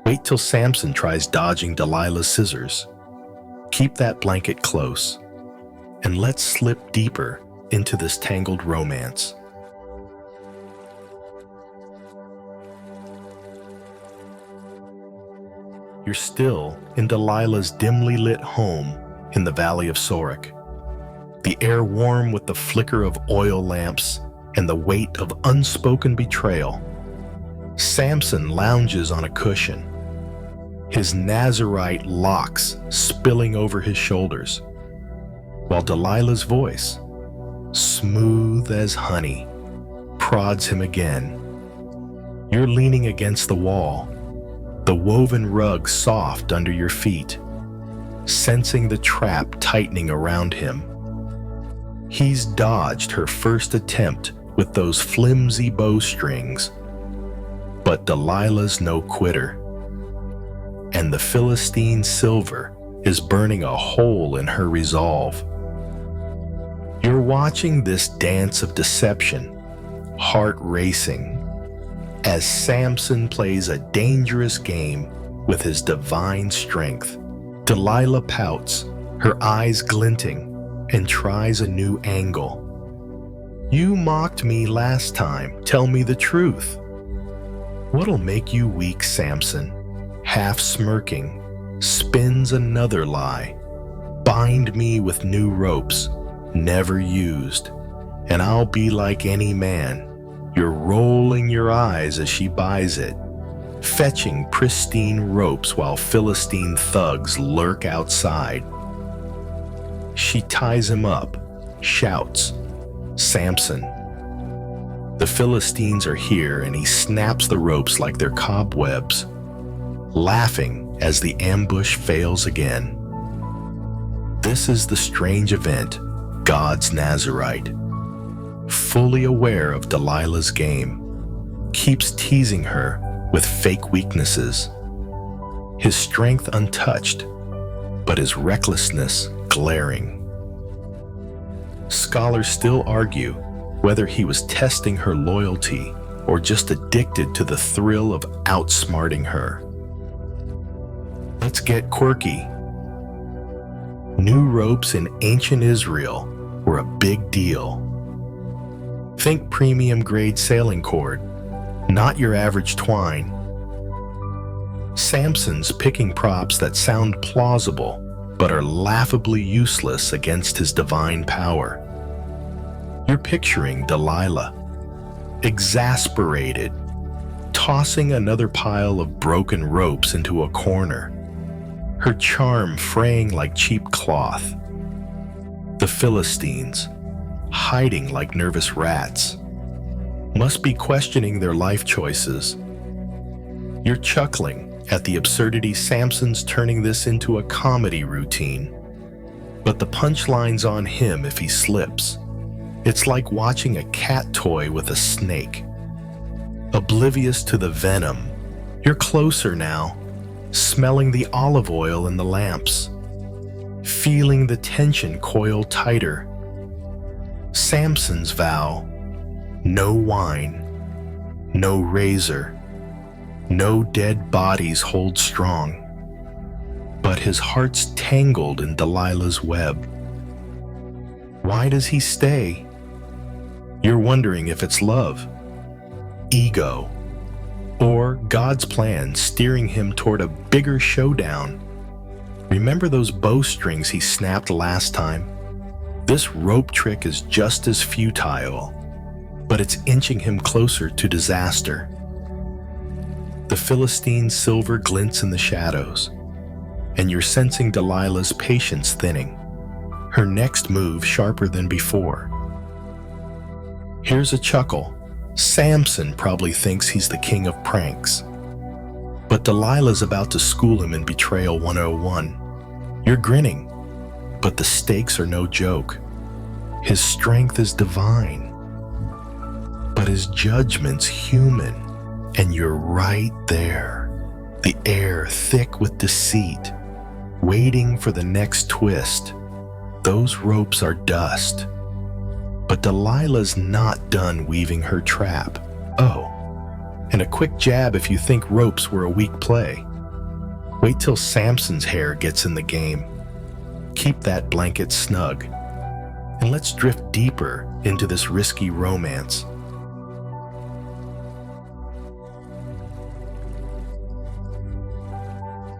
Wait till Samson tries dodging Delilah's scissors. Keep that blanket close, and let's slip deeper into this tangled romance. You're still in Delilah's dimly lit home in the Valley of Sorek. The air warm with the flicker of oil lamps and the weight of unspoken betrayal. Samson lounges on a cushion, his Nazarite locks spilling over his shoulders, while Delilah's voice, smooth as honey, prods him again. You're leaning against the wall, the woven rug soft under your feet, sensing the trap tightening around him. He's dodged her first attempt with those flimsy bowstrings, but Delilah's no quitter, and the Philistine silver is burning a hole in her resolve. You're watching this dance of deception, heart racing, as Samson plays a dangerous game with his divine strength. Delilah pouts, her eyes glinting, and tries a new angle. You mocked me last time, tell me the truth. What'll make you weak, Samson? Half smirking, spins another lie. Bind me with new ropes, never used, and I'll be like any man. You're rolling your eyes as she buys it, fetching pristine ropes while Philistine thugs lurk outside. She ties him up, shouts, Samson. The Philistines are here, and he snaps the ropes like they're cobwebs, laughing as the ambush fails again. This is the strange event, God's Nazarite, fully aware of Delilah's game, keeps teasing her with fake weaknesses. His strength untouched, but his recklessness glaring. Scholars still argue whether he was testing her loyalty or just addicted to the thrill of outsmarting her. Let's get quirky. New ropes in ancient Israel were a big deal. Think premium grade sailing cord, not your average twine. Samson's picking props that sound plausible but are laughably useless against his divine power. You're picturing Delilah, exasperated, tossing another pile of broken ropes into a corner, her charm fraying like cheap cloth. The Philistines, hiding like nervous rats, must be questioning their life choices. You're chuckling at the absurdity Samson's turning this into a comedy routine, but the punchline's on him if he slips. It's like watching a cat toy with a snake. Oblivious to the venom, you're closer now, smelling the olive oil in the lamps, feeling the tension coil tighter. Samson's vow, no wine, no razor, no dead bodies hold strong. But his heart's tangled in Delilah's web. Why does he stay? You're wondering if it's love, ego, or God's plan steering him toward a bigger showdown. Remember those bowstrings he snapped last time? This rope trick is just as futile. but it's inching him closer to disaster. The Philistine's silver glints in the shadows, and you're sensing Delilah's patience thinning, her next move sharper than before. Here's a chuckle. Samson probably thinks he's the king of pranks. But Delilah's about to school him in Betrayal 101. You're grinning, but the stakes are no joke. His strength is divine, but his judgment's human, and you're right there. The air thick with deceit, waiting for the next twist. Those ropes are dust. But Delilah's not done weaving her trap. Oh, and a quick jab if you think ropes were a weak play. Wait till Samson's hair gets in the game. Keep that blanket snug, and let's drift deeper into this risky romance.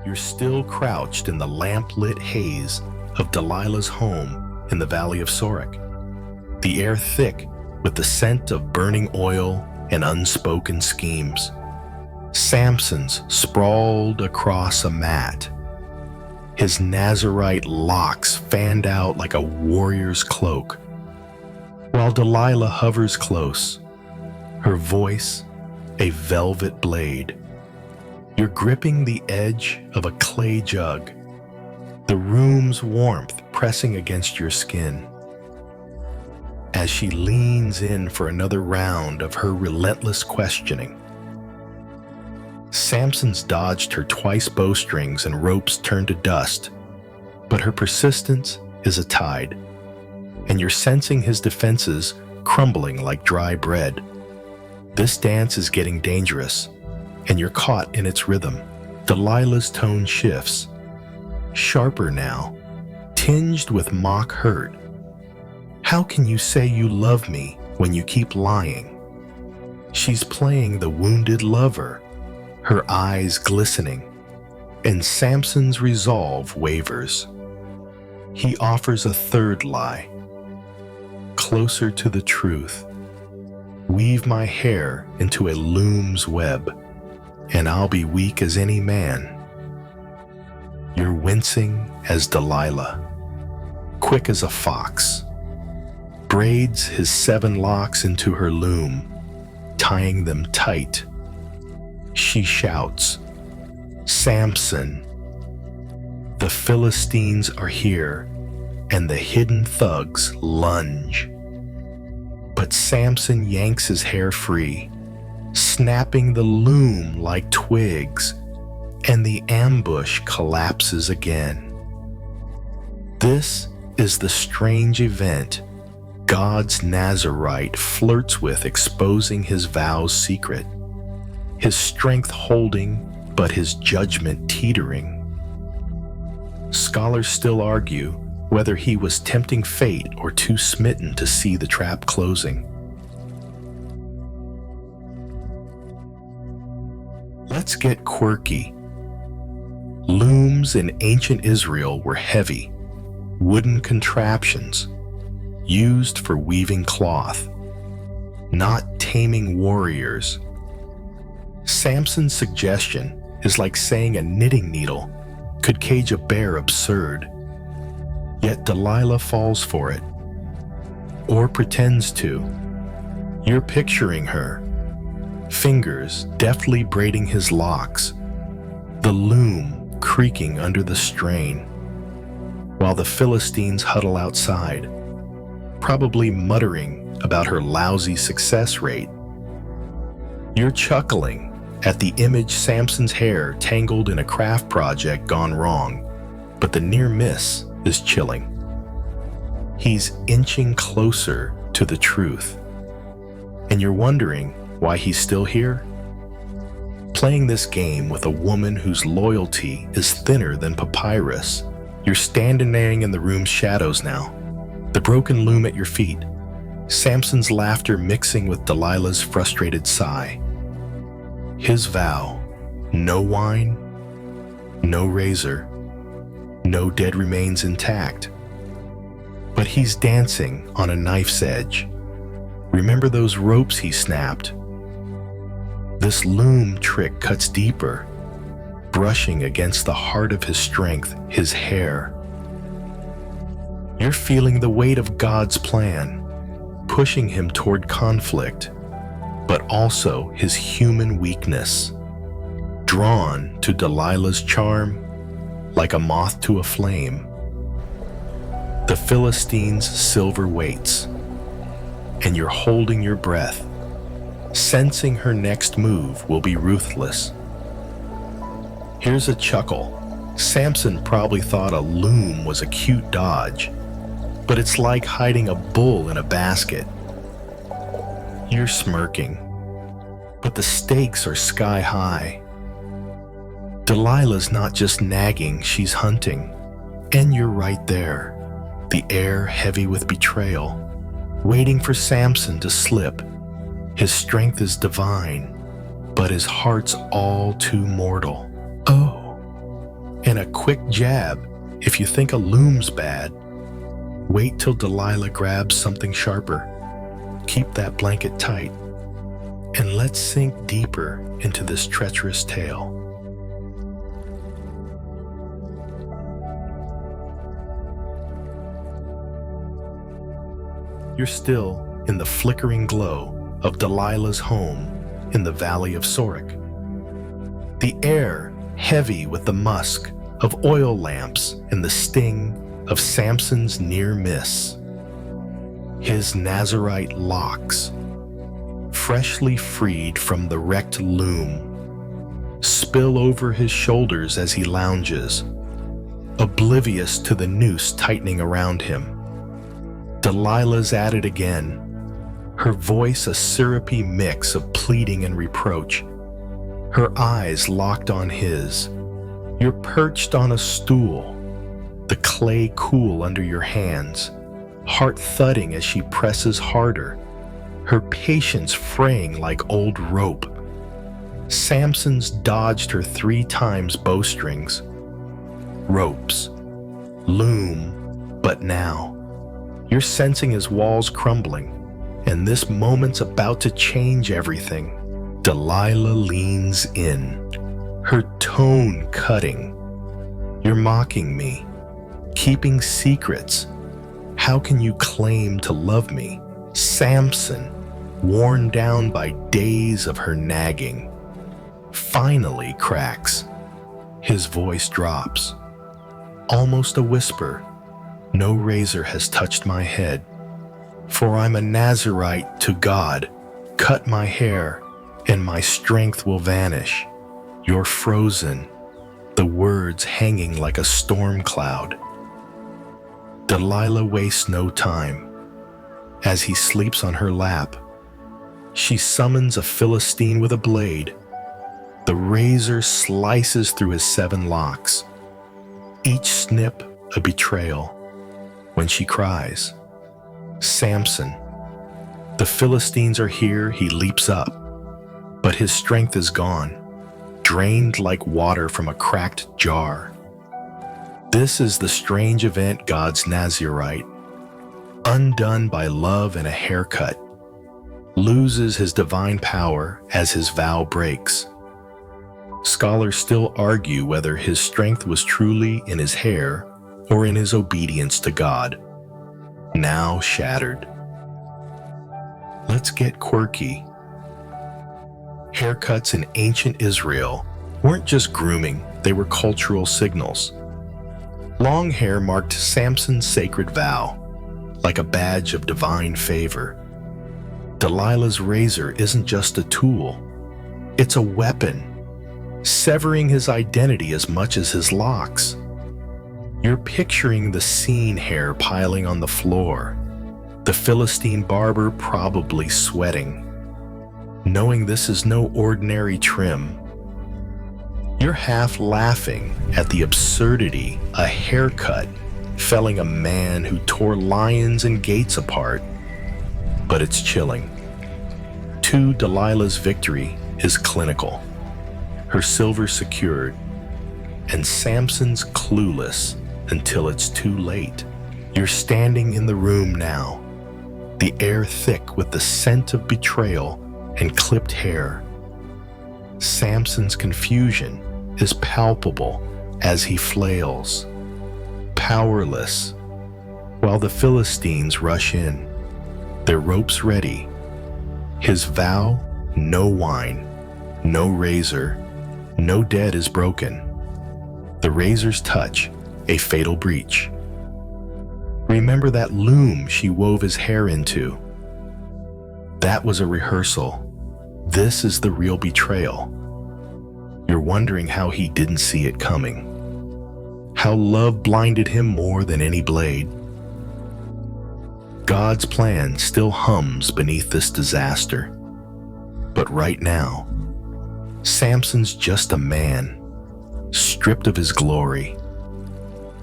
You're still crouched in the lamp-lit haze of Delilah's home in the Valley of Sorek. The air thick with the scent of burning oil and unspoken schemes. Samson's sprawled across a mat, his Nazarite locks fanned out like a warrior's cloak, while Delilah hovers close, her voice a velvet blade. You're gripping the edge of a clay jug, the room's warmth pressing against your skin. As she leans in for another round of her relentless questioning. Samson's dodged her twice bowstrings and ropes turned to dust, but her persistence is a tide, and you're sensing his defenses crumbling like dry bread. This dance is getting dangerous, and you're caught in its rhythm. Delilah's tone shifts, sharper now, tinged with mock hurt. How can you say you love me when you keep lying? She's playing the wounded lover, her eyes glistening, and Samson's resolve wavers. He offers a third lie. Closer to the truth. Weave my hair into a loom's web, and I'll be weak as any man. You're wincing as Delilah, quick as a fox, braids his 7 locks into her loom, tying them tight. She shouts, "Samson, the Philistines are here," and the hidden thugs lunge. But Samson yanks his hair free, snapping the loom like twigs, and the ambush collapses again. This is the strange event God's Nazarite flirts with, exposing his vow's secret, his strength holding, but his judgment teetering. Scholars still argue whether he was tempting fate or too smitten to see the trap closing. Let's get quirky. Looms in ancient Israel were heavy, wooden contraptions used for weaving cloth, not taming warriors. Samson's suggestion is like saying a knitting needle could cage a bear absurd. Yet Delilah falls for it, or pretends to. You're picturing her, fingers deftly braiding his locks, the loom creaking under the strain, while the Philistines huddle outside, probably muttering about her lousy success rate. You're chuckling at the image Samson's hair tangled in a craft project gone wrong, but the near miss is chilling. He's inching closer to the truth, and you're wondering why he's still here? Playing this game with a woman whose loyalty is thinner than papyrus. You're standing in the room's shadows now, the broken loom at your feet, Samson's laughter mixing with Delilah's frustrated sigh. His vow, no wine, no razor, no dead remains intact. But he's dancing on a knife's edge, Remember those ropes he snapped? This loom trick cuts deeper, brushing against the heart of his strength, his hair. You're feeling the weight of God's plan, pushing him toward conflict, but also his human weakness. Drawn to Delilah's charm, like a moth to a flame. The Philistine's silver waits, and you're holding your breath, sensing her next move will be ruthless. Here's a chuckle. Samson probably thought a loom was a cute dodge, but it's like hiding a bull in a basket. You're smirking, but the stakes are sky high. Delilah's not just nagging, she's hunting. And you're right there, the air heavy with betrayal, waiting for Samson to slip. His strength is divine, but his heart's all too mortal. Oh, and a quick jab. If you think a loom's bad, wait till Delilah grabs something sharper. Keep that blanket tight, and let's sink deeper into this treacherous tale. You're still in the flickering glow of Delilah's home in the valley of Sorek. The air heavy with the musk of oil lamps and the sting of Samson's near miss. His Nazarite locks, freshly freed from the wrecked loom, spill over his shoulders as he lounges, oblivious to the noose tightening around him. Delilah's at it again, her voice a syrupy mix of pleading and reproach, her eyes locked on his. You're perched on a stool, the clay cool under your hands, heart thudding as she presses harder, her patience fraying like old rope. Samson's dodged her 3 times bowstrings. Ropes, loom, but now you're sensing his walls crumbling, and this moment's about to change everything. Delilah leans in, her tone cutting. You're mocking me, keeping secrets. How can you claim to love me? Samson, worn down by days of her nagging, finally cracks. His voice drops, almost a whisper. No razor has touched my head, for I'm a Nazarite to God. Cut my hair, and my strength will vanish. You're frozen, the words hanging like a storm cloud. Delilah wastes no time. As he sleeps on her lap, she summons a Philistine with a blade. The razor slices through his 7 locks, each snip a betrayal. When she cries, Samson, the Philistines are here, he leaps up, but his strength is gone, drained like water from a cracked jar. This is the strange event God's Nazarite, undone by love and a haircut, loses his divine power as his vow breaks. Scholars still argue whether his strength was truly in his hair or in his obedience to God, now shattered. Let's get quirky. Haircuts in ancient Israel weren't just grooming, they were cultural signals. Long hair marked Samson's sacred vow, like a badge of divine favor. Delilah's razor isn't just a tool, it's a weapon, severing his identity as much as his locks. You're picturing the scene hair piling on the floor, the Philistine barber probably sweating, knowing this is no ordinary trim. You're half laughing at the absurdity, a haircut felling a man who tore lions and gates apart. But it's chilling. To Delilah's victory is clinical, her silver secured, and Samson's clueless until it's too late. You're standing in the room now, the air thick with the scent of betrayal and clipped hair. Samson's confusion is palpable as he flails, powerless, while the Philistines rush in, their ropes ready. His vow, no wine, no razor, no dead is broken. The razor's touch, a fatal breach. Remember that loom she wove his hair into? That was a rehearsal. This is the real betrayal. You're wondering how he didn't see it coming. How love blinded him more than any blade. God's plan still hums beneath this disaster. But right now, Samson's just a man, stripped of his glory,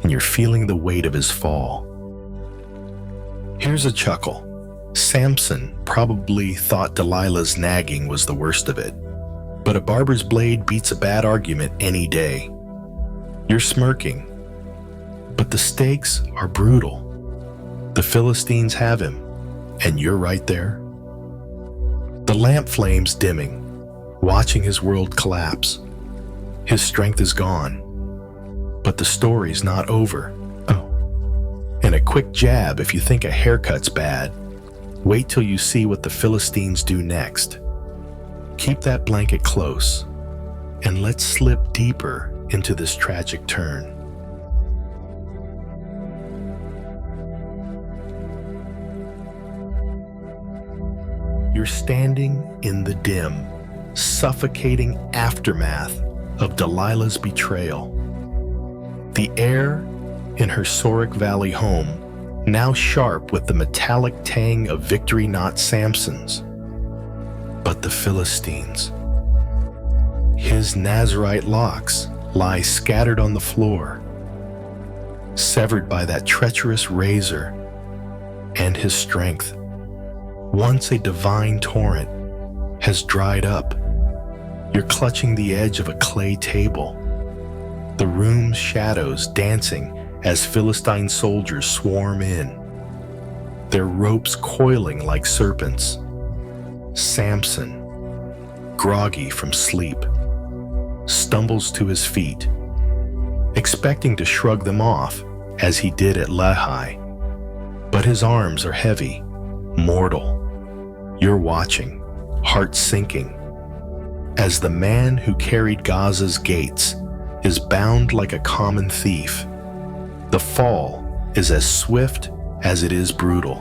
and you're feeling the weight of his fall. Here's a chuckle. Samson probably thought Delilah's nagging was the worst of it, but a barber's blade beats a bad argument any day. You're smirking, but the stakes are brutal. The Philistines have him, and you're right there. The lamp flames dimming, watching his world collapse. His strength is gone, but the story's not over. Oh, and a quick jab if you think a haircut's bad. Wait till you see what the Philistines do next. Keep that blanket close, and let's slip deeper into this tragic turn. You're standing in the dim, suffocating aftermath of Delilah's betrayal. The air in her Sorek Valley home, now sharp with the metallic tang of victory not Samson's, but the Philistines. His Nazarite locks lie scattered on the floor, severed by that treacherous razor, and his strength, once a divine torrent, has dried up. You're clutching the edge of a clay table, the room's shadows dancing as Philistine soldiers swarm in, their ropes coiling like serpents. Samson, groggy from sleep, stumbles to his feet, expecting to shrug them off as he did at Lehi. But his arms are heavy, mortal. You're watching, heart sinking, as the man who carried Gaza's gates is bound like a common thief. The fall is as swift as it is brutal.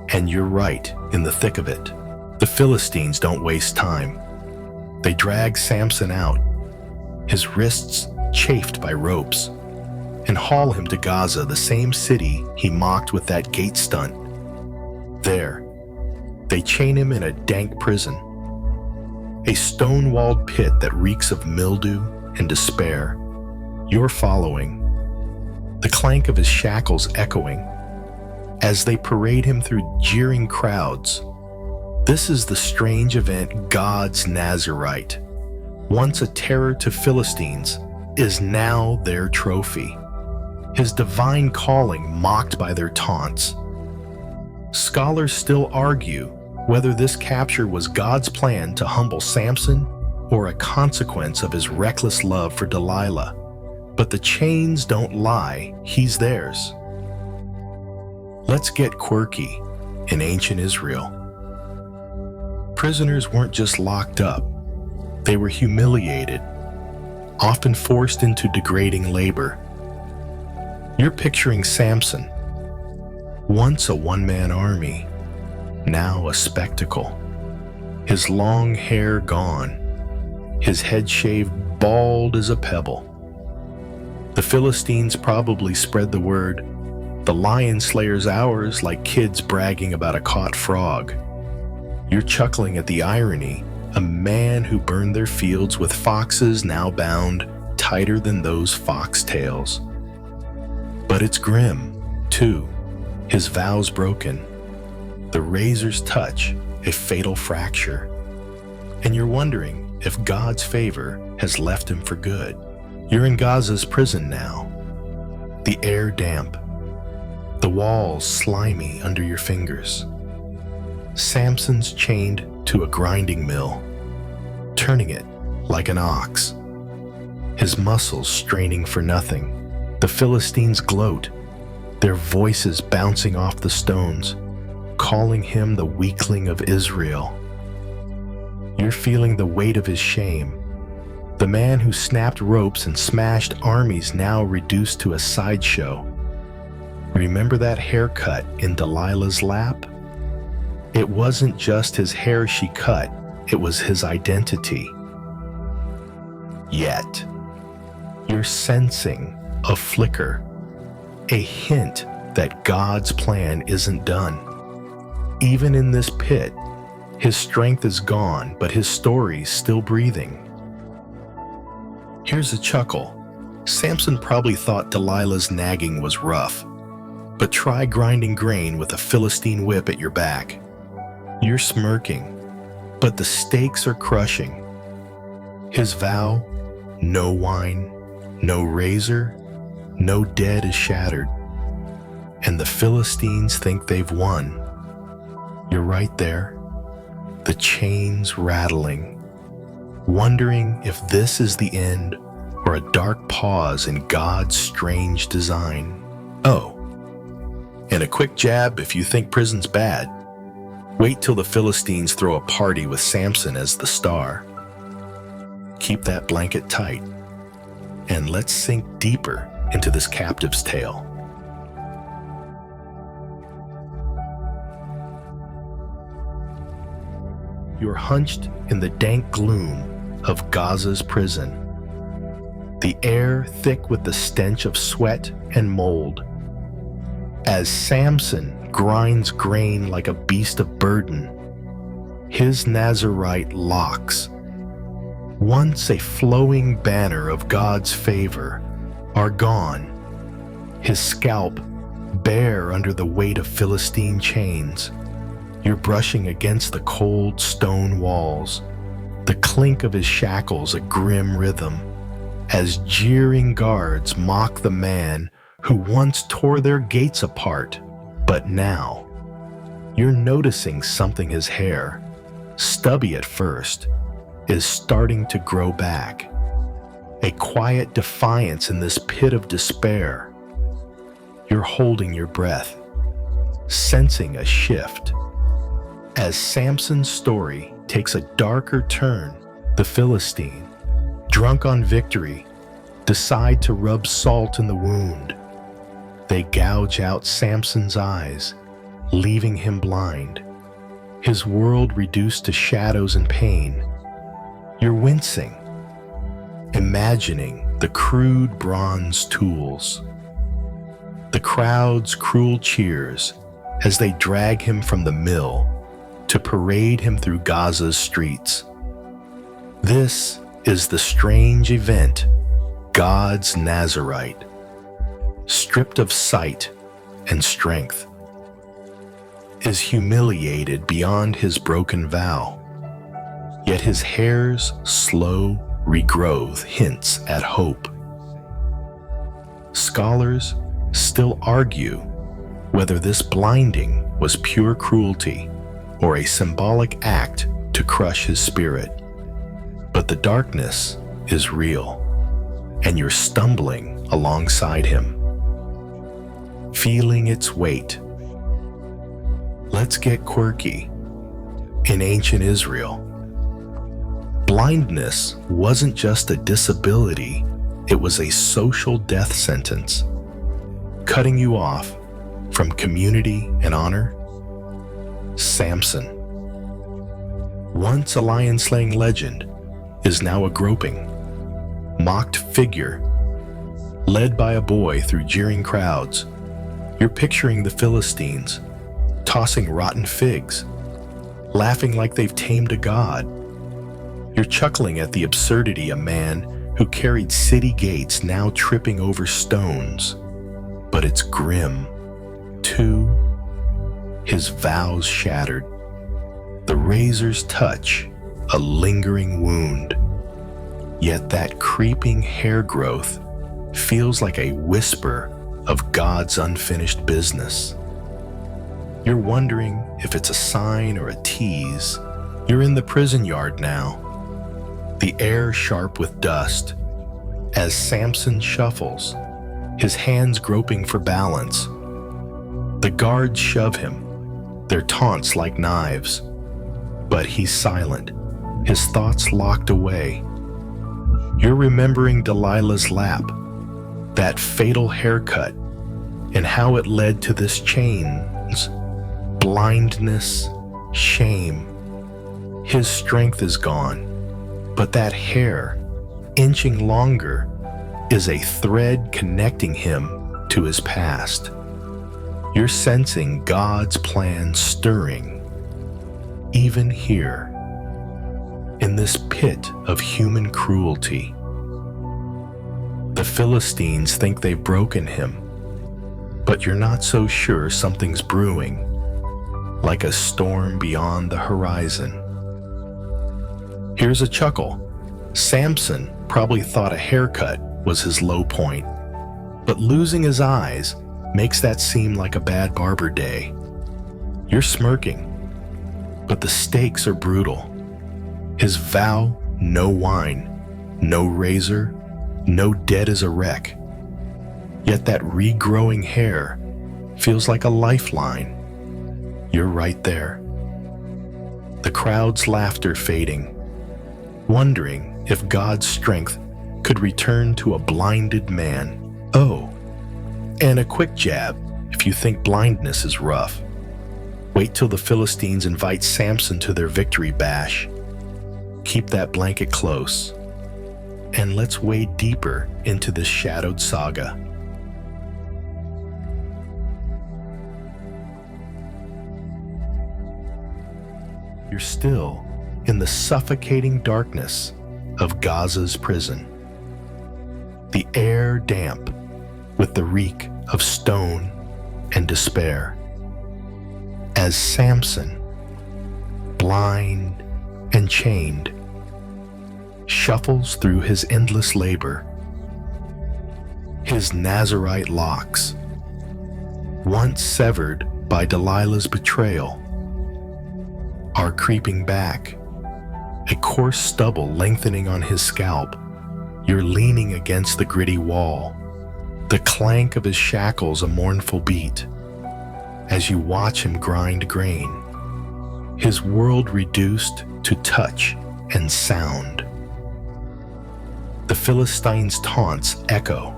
And you're right in the thick of it. The Philistines don't waste time. They drag Samson out, his wrists chafed by ropes, and haul him to Gaza, the same city he mocked with that gate stunt. There, they chain him in a dank prison, a stone-walled pit that reeks of mildew and despair. You're following, the clank of his shackles echoing, as they parade him through jeering crowds. This is the strange event God's Nazarite, once a terror to Philistines, is now their trophy. His divine calling mocked by their taunts. Scholars still argue whether this capture was God's plan to humble Samson or a consequence of his reckless love for Delilah. But the chains don't lie, he's theirs. Let's get quirky in ancient Israel. Prisoners weren't just locked up, they were humiliated, often forced into degrading labor. You're picturing Samson, once a one-man army, now a spectacle. His long hair gone, his head shaved bald as a pebble. The Philistines probably spread the word, "The lion slayer's ours," like kids bragging about a caught frog. You're chuckling at the irony, a man who burned their fields with foxes now bound tighter than those foxtails. But it's grim, too, his vows broken, the razor's touch, a fatal fracture. And you're wondering if God's favor has left him for good. You're in Gaza's prison now, the air damp, the walls slimy under your fingers. Samson's chained to a grinding mill, turning it like an ox, his muscles straining for nothing. The Philistines gloat, their voices bouncing off the stones, calling him the weakling of Israel. You're feeling the weight of his shame, the man who snapped ropes and smashed armies now reduced to a sideshow. Remember that haircut in Delilah's lap? It wasn't just his hair she cut, it was his identity. Yet, you're sensing a flicker, a hint that God's plan isn't done. Even in this pit, his strength is gone, but his story's still breathing. Here's a chuckle. Samson probably thought Delilah's nagging was rough, but try grinding grain with a Philistine whip at your back. You're smirking, but the stakes are crushing. His vow, no wine, no razor, no dead is shattered. And the Philistines think they've won. You're right there, the chains rattling, wondering if this is the end or a dark pause in God's strange design. Oh, and a quick jab if you think prison's bad. Wait till the Philistines throw a party with Samson as the star. Keep that blanket tight, and let's sink deeper into this captive's tale. You're hunched in the dank gloom of Gaza's prison, the air thick with the stench of sweat and mold. As Samson grinds grain like a beast of burden, his Nazarite locks, once a flowing banner of God's favor, are gone, his scalp bare under the weight of Philistine chains. You're brushing against the cold stone walls, the clink of his shackles a grim rhythm, as jeering guards mock the man who once tore their gates apart. But now, you're noticing something. His hair, stubby at first, is starting to grow back. A quiet defiance in this pit of despair. You're holding your breath, sensing a shift. As Samson's story takes a darker turn, the Philistine, drunk on victory, decide to rub salt in the wound. They gouge out Samson's eyes, leaving him blind, his world reduced to shadows and pain. You're wincing, imagining the crude bronze tools, the crowd's cruel cheers as they drag him from the mill to parade him through Gaza's streets. This is the strange event, God's Nazarite, stripped of sight and strength, is humiliated beyond his broken vow, yet his hair's slow regrowth hints at hope. Scholars still argue whether this blinding was pure cruelty or a symbolic act to crush his spirit. But the darkness is real, and you're stumbling alongside him, feeling its weight. Let's get quirky. In ancient Israel, blindness wasn't just a disability, it was a social death sentence, cutting you off from community and honor. Samson, once a lion-slaying legend, is now a groping, mocked figure, led by a boy through jeering crowds. You're picturing the Philistines, tossing rotten figs, laughing like they've tamed a god. You're chuckling at the absurdity a man who carried city gates now tripping over stones. But it's grim, too. His vows shattered, the razor's touch a lingering wound. Yet that creeping hair growth feels like a whisper of God's unfinished business. You're wondering if it's a sign or a tease. You're in the prison yard now, the air sharp with dust, as Samson shuffles, his hands groping for balance. The guards shove him, their taunts like knives, but he's silent, his thoughts locked away. You're remembering Delilah's lap, that fatal haircut, and how it led to this chains, blindness, shame. His strength is gone, but that hair, inching longer, is a thread connecting him to his past. You're sensing God's plan stirring, even here, in this pit of human cruelty. The Philistines think they've broken him, but you're not so sure something's brewing, like a storm beyond the horizon. Here's a chuckle. Samson probably thought a haircut was his low point, but losing his eyes makes that seem like a bad barber day. You're smirking, but the stakes are brutal. His vow, no wine, no razor, no dead as a wreck. Yet that regrowing hair feels like a lifeline. You're right there. The crowd's laughter fading, wondering if God's strength could return to a blinded man. Oh, and a quick jab if you think blindness is rough. Wait till the Philistines invite Samson to their victory bash. Keep that blanket close, and let's wade deeper into this shadowed saga. You're still in the suffocating darkness of Gaza's prison. The air damp with the reek of stone and despair. As Samson, blind and chained, shuffles through his endless labor. His Nazarite locks, once severed by Delilah's betrayal, are creeping back, a coarse stubble lengthening on his scalp. You're leaning against the gritty wall, the clank of his shackles a mournful beat, as you watch him grind grain, his world reduced to touch and sound. The Philistines' taunts echo,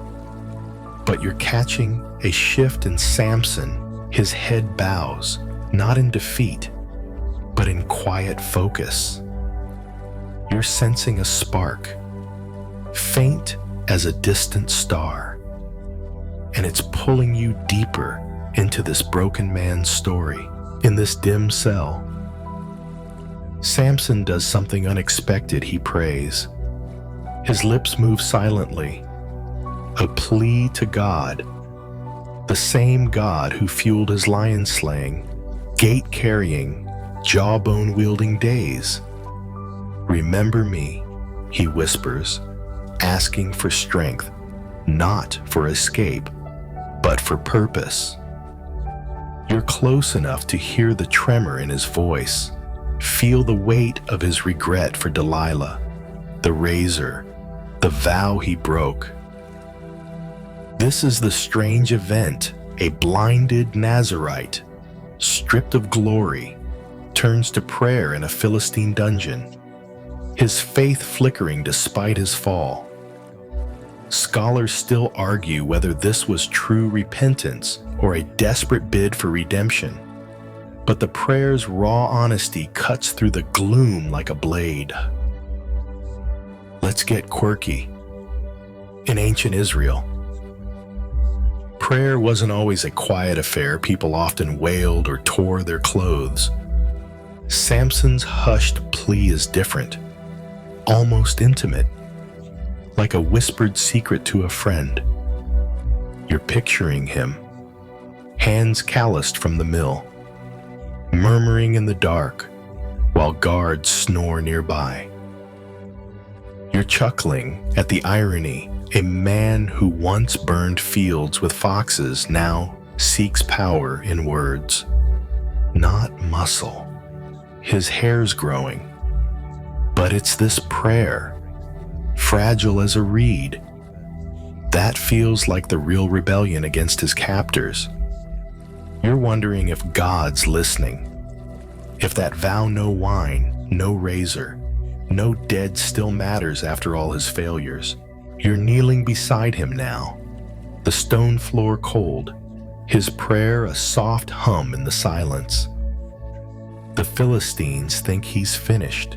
but you're catching a shift in Samson. His head bows, not in defeat, but in quiet focus. You're sensing a spark, faint as a distant star, and it's pulling you deeper into this broken man's story. In this dim cell, Samson does something unexpected. He prays. His lips move silently, a plea to God, the same God who fueled his lion slaying, gate-carrying, jawbone-wielding days. Remember me, he whispers, asking for strength, not for escape, but for purpose. You're close enough to hear the tremor in his voice, feel the weight of his regret for Delilah, the razor, the vow he broke. This is the strange event. A blinded Nazarite, stripped of glory, turns to prayer in a Philistine dungeon, his faith flickering despite his fall. Scholars still argue whether this was true repentance or a desperate bid for redemption, but the prayer's raw honesty cuts through the gloom like a blade. Let's get quirky. In ancient Israel, prayer wasn't always a quiet affair. People often wailed or tore their clothes. Samson's hushed plea is different, almost intimate, like a whispered secret to a friend. You're picturing him, hands calloused from the mill, murmuring in the dark while guards snore nearby. You're chuckling at the irony A man who once burned fields with foxes now seeks power in words, not muscle. His hair's growing, but it's this prayer, fragile as a reed. That feels like the real rebellion against his captors. You're wondering if God's listening, if that vow no wine, no razor, no dead still matters after all his failures. You're kneeling beside him now, the stone floor cold, his prayer a soft hum in the silence. The Philistines think he's finished,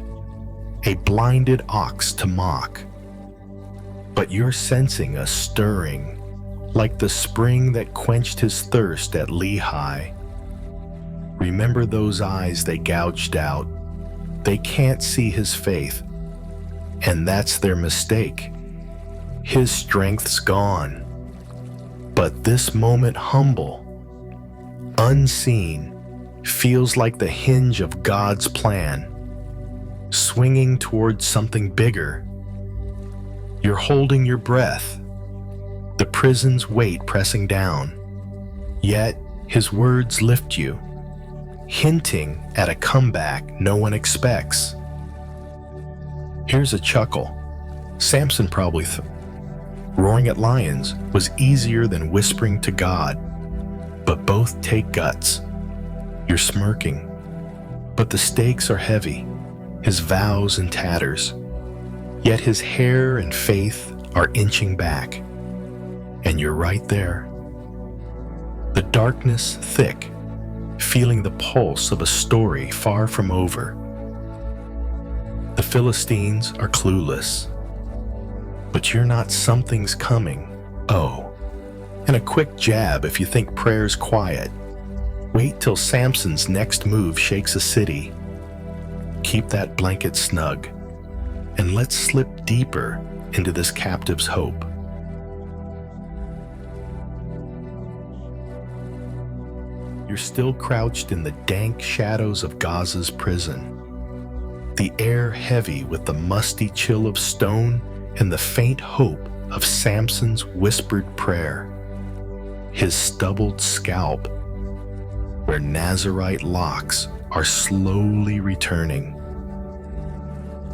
a blinded ox to mock. But you're sensing a stirring, like the spring that quenched his thirst at Lehi. Remember those eyes they gouged out. They can't see his faith, and that's their mistake. His strength's gone. But this moment humble, unseen, feels like the hinge of God's plan, swinging towards something bigger. You're holding your breath, the prison's weight pressing down. Yet his words lift you, hinting at a comeback no one expects. Here's a chuckle. Samson probably roaring at lions was easier than whispering to God. But both take guts. You're smirking, but the stakes are heavy, his vows in tatters. Yet his hair and faith are inching back, and you're right there. The darkness thick, feeling the pulse of a story far from over. The Philistines are clueless, but you're not something's coming. Oh, and a quick jab if you think prayer's quiet. Wait till Samson's next move shakes a city. Keep that blanket snug, and let's slip deeper into this captive's hope. You're still crouched in the dank shadows of Gaza's prison, the air heavy with the musty chill of stone and the faint hope of Samson's whispered prayer. His stubbled scalp, where Nazarite locks are slowly returning,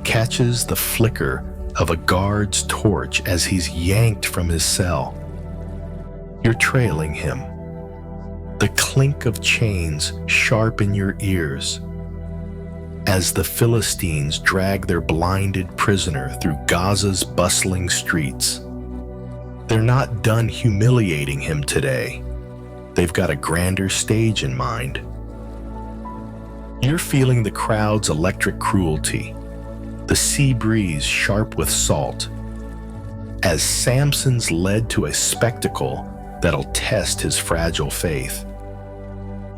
catches the flicker of a guard's torch as he's yanked from his cell. You're trailing him, the clink of chains sharp in your ears, as the Philistines drag their blinded prisoner through Gaza's bustling streets. They're not done humiliating him today. They've got a grander stage in mind. You're feeling the crowd's electric cruelty, the sea breeze sharp with salt, as Samson's led to a spectacle that'll test his fragile faith.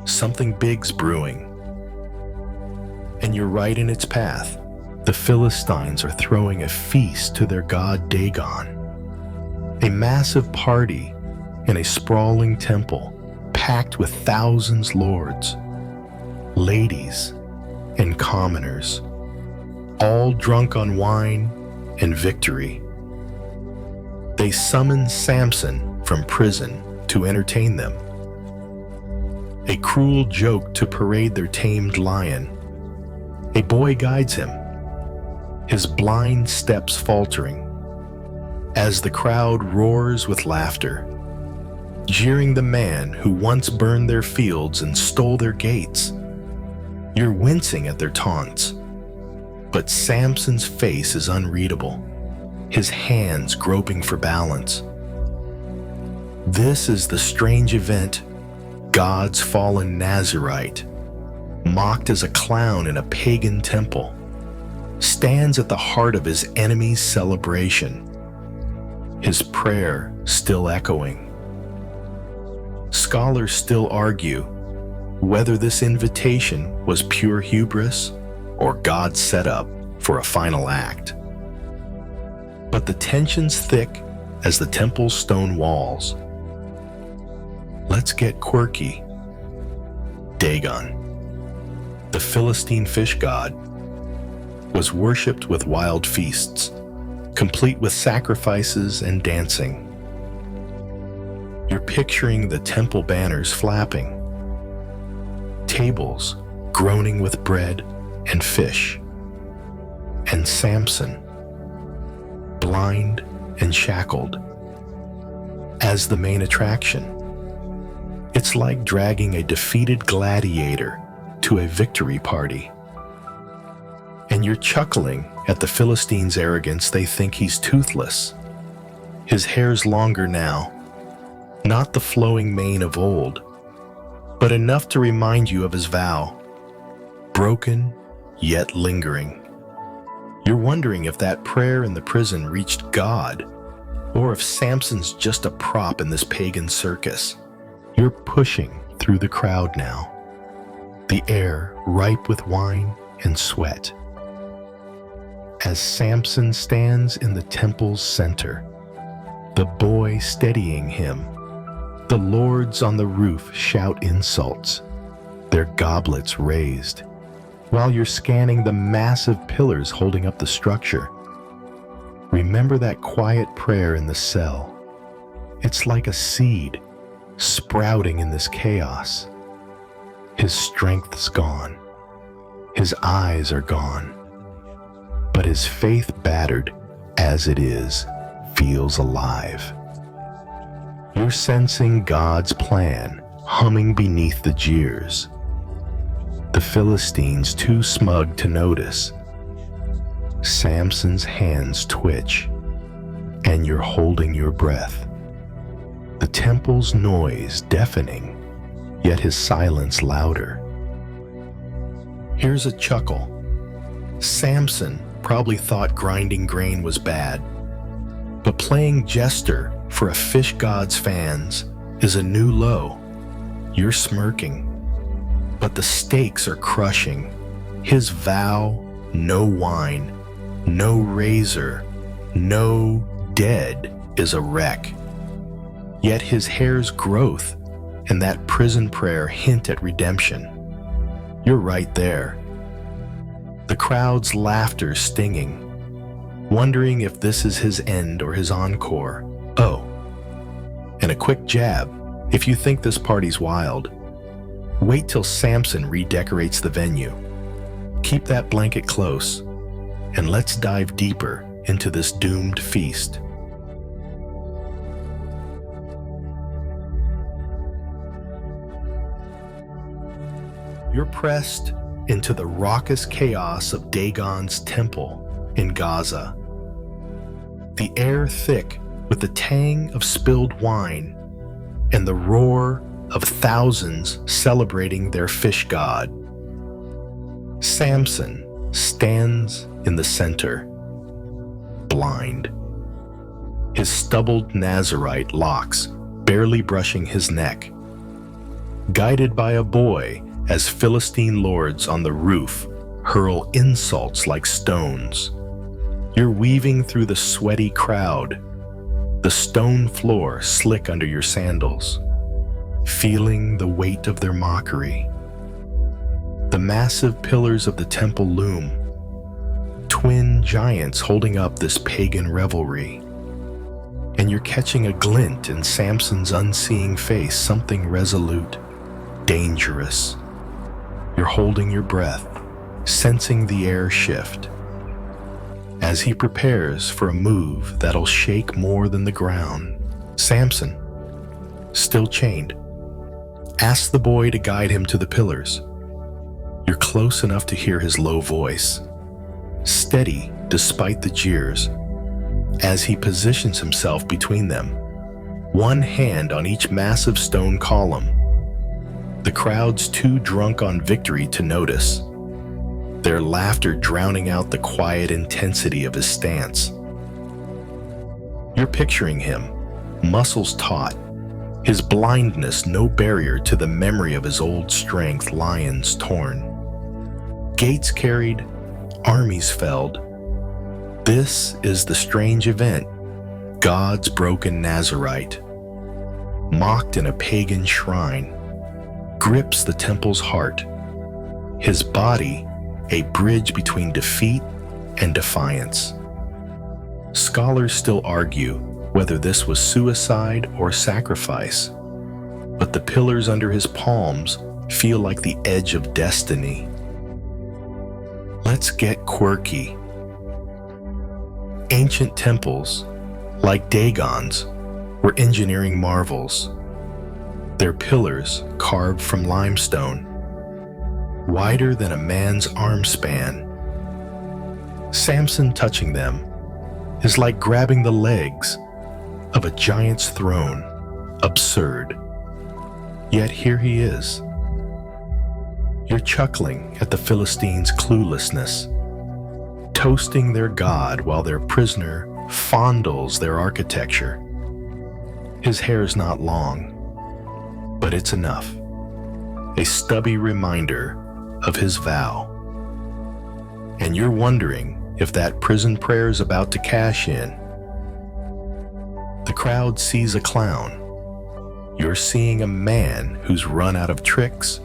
Something big's brewing, and you're right in its path. The Philistines are throwing a feast to their god Dagon, a massive party in a sprawling temple packed with thousands lords, ladies, and commoners, all drunk on wine and victory. They summon Samson from prison to entertain them, a cruel joke to parade their tamed lion. A boy guides him, his blind steps faltering, as the crowd roars with laughter, jeering the man who once burned their fields and stole their gates. You're wincing at their taunts, but Samson's face is unreadable, his hands groping for balance. This is the strange event God's fallen Nazarite, mocked as a clown in a pagan temple, stands at the heart of his enemy's celebration, his prayer still echoing. Scholars still argue whether this invitation was pure hubris or God's setup for a final act. But the tension's thick as the temple's stone walls. Let's get quirky. Dagon, the Philistine fish god, was worshipped with wild feasts, complete with sacrifices and dancing. You're picturing the temple banners flapping, tables groaning with bread and fish, and Samson, blind and shackled, as the main attraction. It's like dragging a defeated gladiator to a victory party. And you're chuckling at the Philistines' arrogance. They think he's toothless. His hair's longer now, not the flowing mane of old, but enough to remind you of his vow, broken yet lingering. You're wondering if that prayer in the prison reached God, or if Samson's just a prop in this pagan circus. You're pushing through the crowd now, the air ripe with wine and sweat. As Samson stands in the temple's center, the boy steadying him, the lords on the roof shout insults, their goblets raised, while you're scanning the massive pillars holding up the structure. Remember that quiet prayer in the cell. It's like a seed sprouting in this chaos. His strength's gone. His eyes are gone. But his faith, battered as it is, feels alive. You're sensing God's plan humming beneath the jeers. The Philistines too smug to notice. Samson's hands twitch, and you're holding your breath. The temple's noise deafening, yet his silence louder. Here's a chuckle. Samson probably thought grinding grain was bad, but playing jester for a fish god's fans is a new low. You're smirking, but the stakes are crushing. His vow, no wine, no razor, no dead, is a wreck. Yet his hair's growth and that prison prayer hint at redemption. You're right there. The crowd's laughter stinging, wondering if this is his end or his encore. Oh, and a quick jab. If you think this party's wild, wait till Samson redecorates the venue. Keep that blanket close, and let's dive deeper into this doomed feast. You're pressed into the raucous chaos of Dagon's temple in Gaza. The air thick with the tang of spilled wine and the roar of thousands celebrating their fish god. Samson stands in the center, blind. His stubbled Nazarite locks barely brushing his neck. Guided by a boy as Philistine lords on the roof hurl insults like stones. You're weaving through the sweaty crowd, the stone floor slick under your sandals, feeling the weight of their mockery. The massive pillars of the temple loom, twin giants holding up this pagan revelry. And you're catching a glint in Samson's unseeing face, something resolute, dangerous. You're holding your breath, sensing the air shift, as he prepares for a move that'll shake more than the ground. Samson, still chained, asks the boy to guide him to the pillars. You're close enough to hear his low voice, steady despite the jeers, as he positions himself between them, one hand on each massive stone column. The crowd's too drunk on victory to notice, their laughter drowning out the quiet intensity of his stance. You're picturing him, muscles taut, his blindness no barrier to the memory of his old strength, lions torn. Gates carried, armies felled. This is the strange event, God's broken Nazarite, mocked in a pagan shrine, grips the temple's heart, his body a bridge between defeat and defiance. Scholars still argue whether this was suicide or sacrifice, but the pillars under his palms feel like the edge of destiny. Let's get quirky. Ancient temples, like Dagon's, were engineering marvels. Their pillars, carved from limestone, wider than a man's arm span. Samson touching them is like grabbing the legs of a giant's throne. Absurd. Yet here he is. You're chuckling at the Philistines' cluelessness, toasting their god while their prisoner fondles their architecture. His hair's not long, but it's enough. A stubby reminder of his vow. And you're wondering if that prison prayer's about to cash in. The crowd sees a clown. You're seeing a man who's run out of tricks,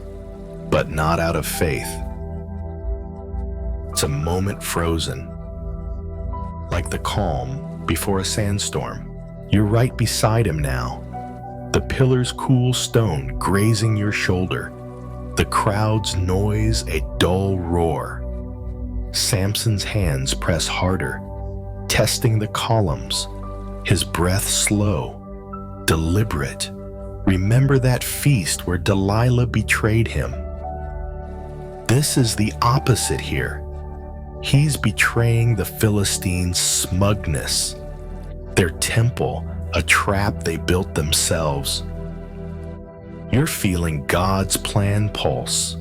but not out of faith. It's a moment frozen, like the calm before a sandstorm. You're right beside him now, the pillar's cool stone grazing your shoulder, the crowd's noise a dull roar. Samson's hands press harder, testing the columns, his breath slow, deliberate. Remember that feast where Delilah betrayed him? This is the opposite here. He's betraying the Philistines' smugness, their temple, a trap they built themselves. You're feeling God's plan pulse,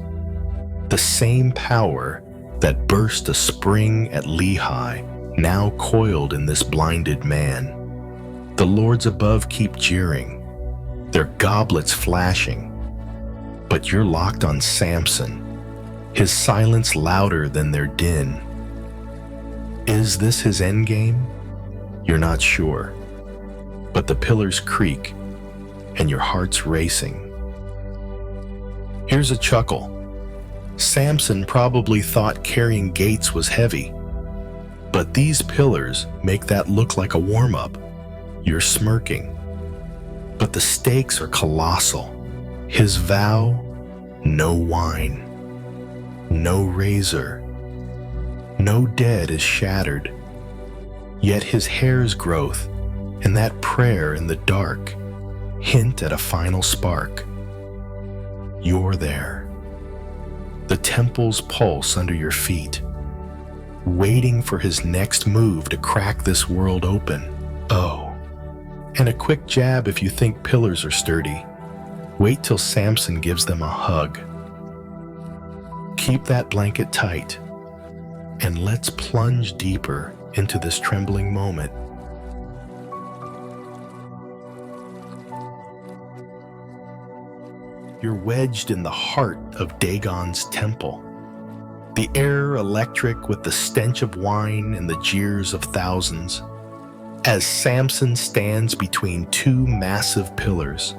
the same power that burst a spring at Lehi, now coiled in this blinded man. The lords above keep jeering, their goblets flashing, but you're locked on Samson, his silence louder than their din. Is this his endgame? You're not sure, but the pillars creak and your heart's racing. Here's a chuckle. Samson probably thought carrying gates was heavy, but these pillars make that look like a warm-up. You're smirking, but the stakes are colossal. His vow, no wine, no razor, no dead is shattered. Yet his hair's growth and that prayer in the dark hint at a final spark. You're there. The temple's pulse under your feet, waiting for his next move to crack this world open. Oh, and a quick jab if you think pillars are sturdy. Wait till Samson gives them a hug. Keep that blanket tight, and let's plunge deeper into this trembling moment. You're wedged in the heart of Dagon's temple. The air electric with the stench of wine and the jeers of thousands. As Samson stands between two massive pillars,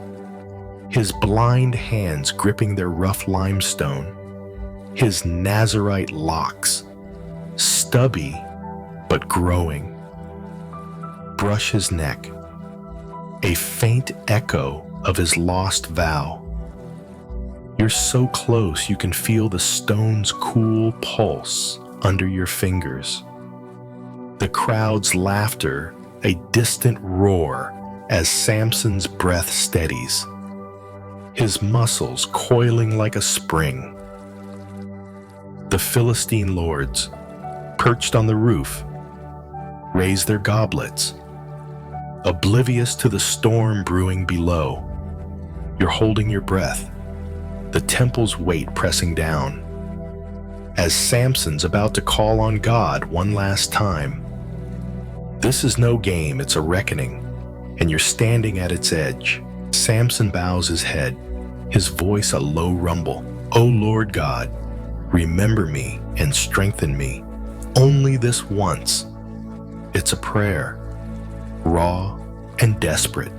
his blind hands gripping their rough limestone, his Nazarite locks, stubby but growing, brush his neck, a faint echo of his lost vow. You're so close you can feel the stone's cool pulse under your fingers. The crowd's laughter, a distant roar as Samson's breath steadies, his muscles coiling like a spring. The Philistine lords, perched on the roof, raise their goblets, oblivious to the storm brewing below. You're holding your breath, the temple's weight pressing down. As Samson's about to call on God one last time. This is no game, it's a reckoning, and you're standing at its edge. Samson bows his head, his voice a low rumble. "O Lord God, remember me and strengthen me, only this once." It's a prayer, raw and desperate,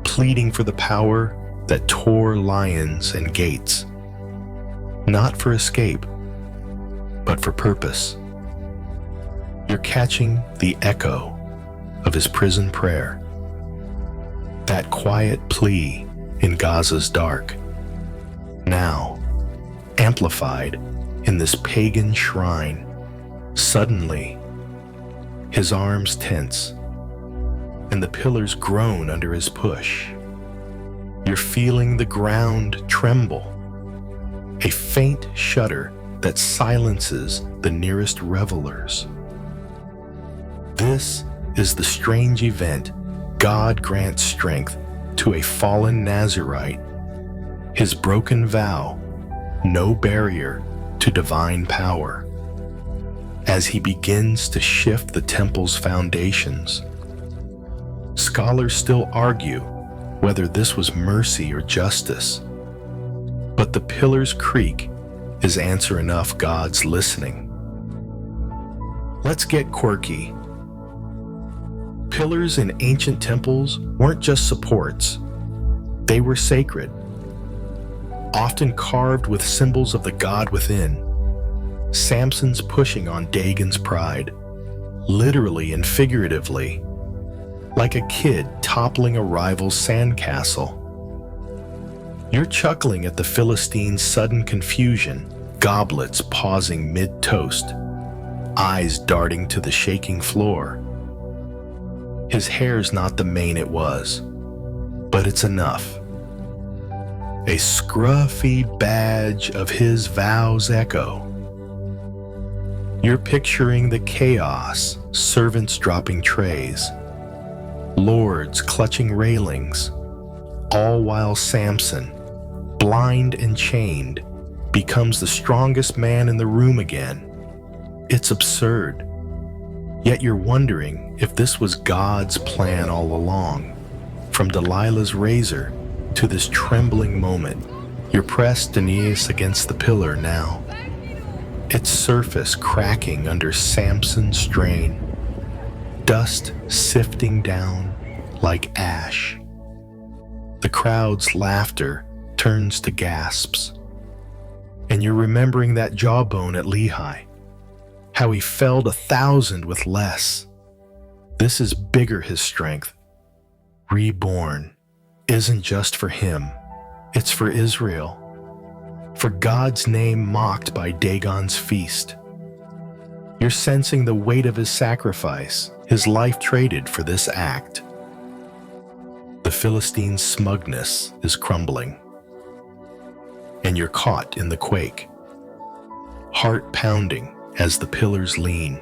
pleading for the power that tore lions and gates, not for escape, but for purpose. You're catching the echo of his prison prayer. That quiet plea in Gaza's dark, now amplified in this pagan shrine. Suddenly, his arms tense, and the pillars groan under his push. You're feeling the ground tremble, a faint shudder that silences the nearest revelers. This is the strange event God grants strength to a fallen Nazirite, his broken vow, no barrier to divine power. As he begins to shift the temple's foundations, scholars still argue whether this was mercy or justice, but the pillars creak is answer enough God's listening. Let's get quirky. Pillars in ancient temples weren't just supports, they were sacred, often carved with symbols of the God within. Samson's pushing on Dagon's pride, literally and figuratively, like a kid toppling a rival's sandcastle. You're chuckling at the Philistines' sudden confusion, goblets pausing mid-toast, eyes darting to the shaking floor. His hair's not the mane it was, but it's enough. A scruffy badge of his vows echo. You're picturing the chaos, servants dropping trays, lords clutching railings, all while Samson, blind and chained, becomes the strongest man in the room again. It's absurd. Yet you're wondering if this was God's plan all along. From Delilah's razor to this trembling moment, you're pressed Aeneas against the pillar now, its surface cracking under Samson's strain, dust sifting down like ash. The crowd's laughter turns to gasps, and you're remembering that jawbone at Lehi, how he felled 1,000 with less. This is bigger his strength. Reborn isn't just for him, it's for Israel, for God's name mocked by Dagon's feast. You're sensing the weight of his sacrifice, his life traded for this act. The Philistine's smugness is crumbling, and you're caught in the quake, heart pounding as the pillars lean,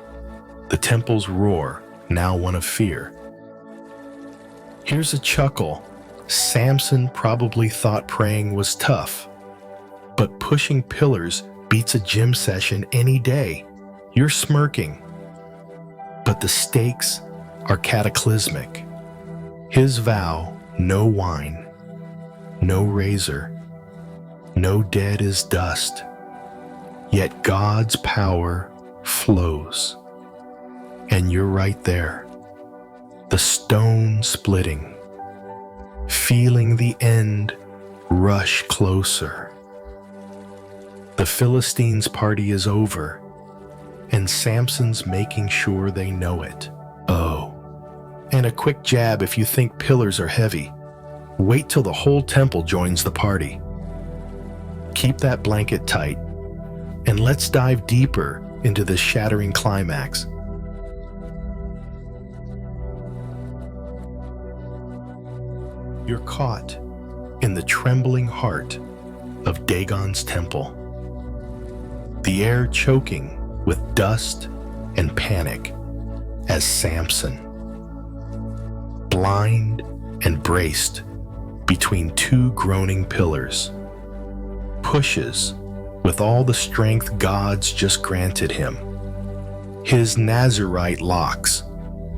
the temple's roar now one of fear. Here's a chuckle. Samson probably thought praying was tough, but pushing pillars beats a gym session any day. You're smirking, but the stakes are cataclysmic. His vow, no wine, no razor, no dead is dust, yet God's power flows. And you're right there, the stone splitting, feeling the end rush closer. The Philistines' party is over, and Samson's making sure they know it. Oh, and a quick jab if you think pillars are heavy. Wait till the whole temple joins the party. Keep that blanket tight, and let's dive deeper into this shattering climax. You're caught in the trembling heart of Dagon's temple, the air choking with dust and panic as Samson, blind and braced between two groaning pillars, pushes with all the strength God's just granted him. His Nazirite locks,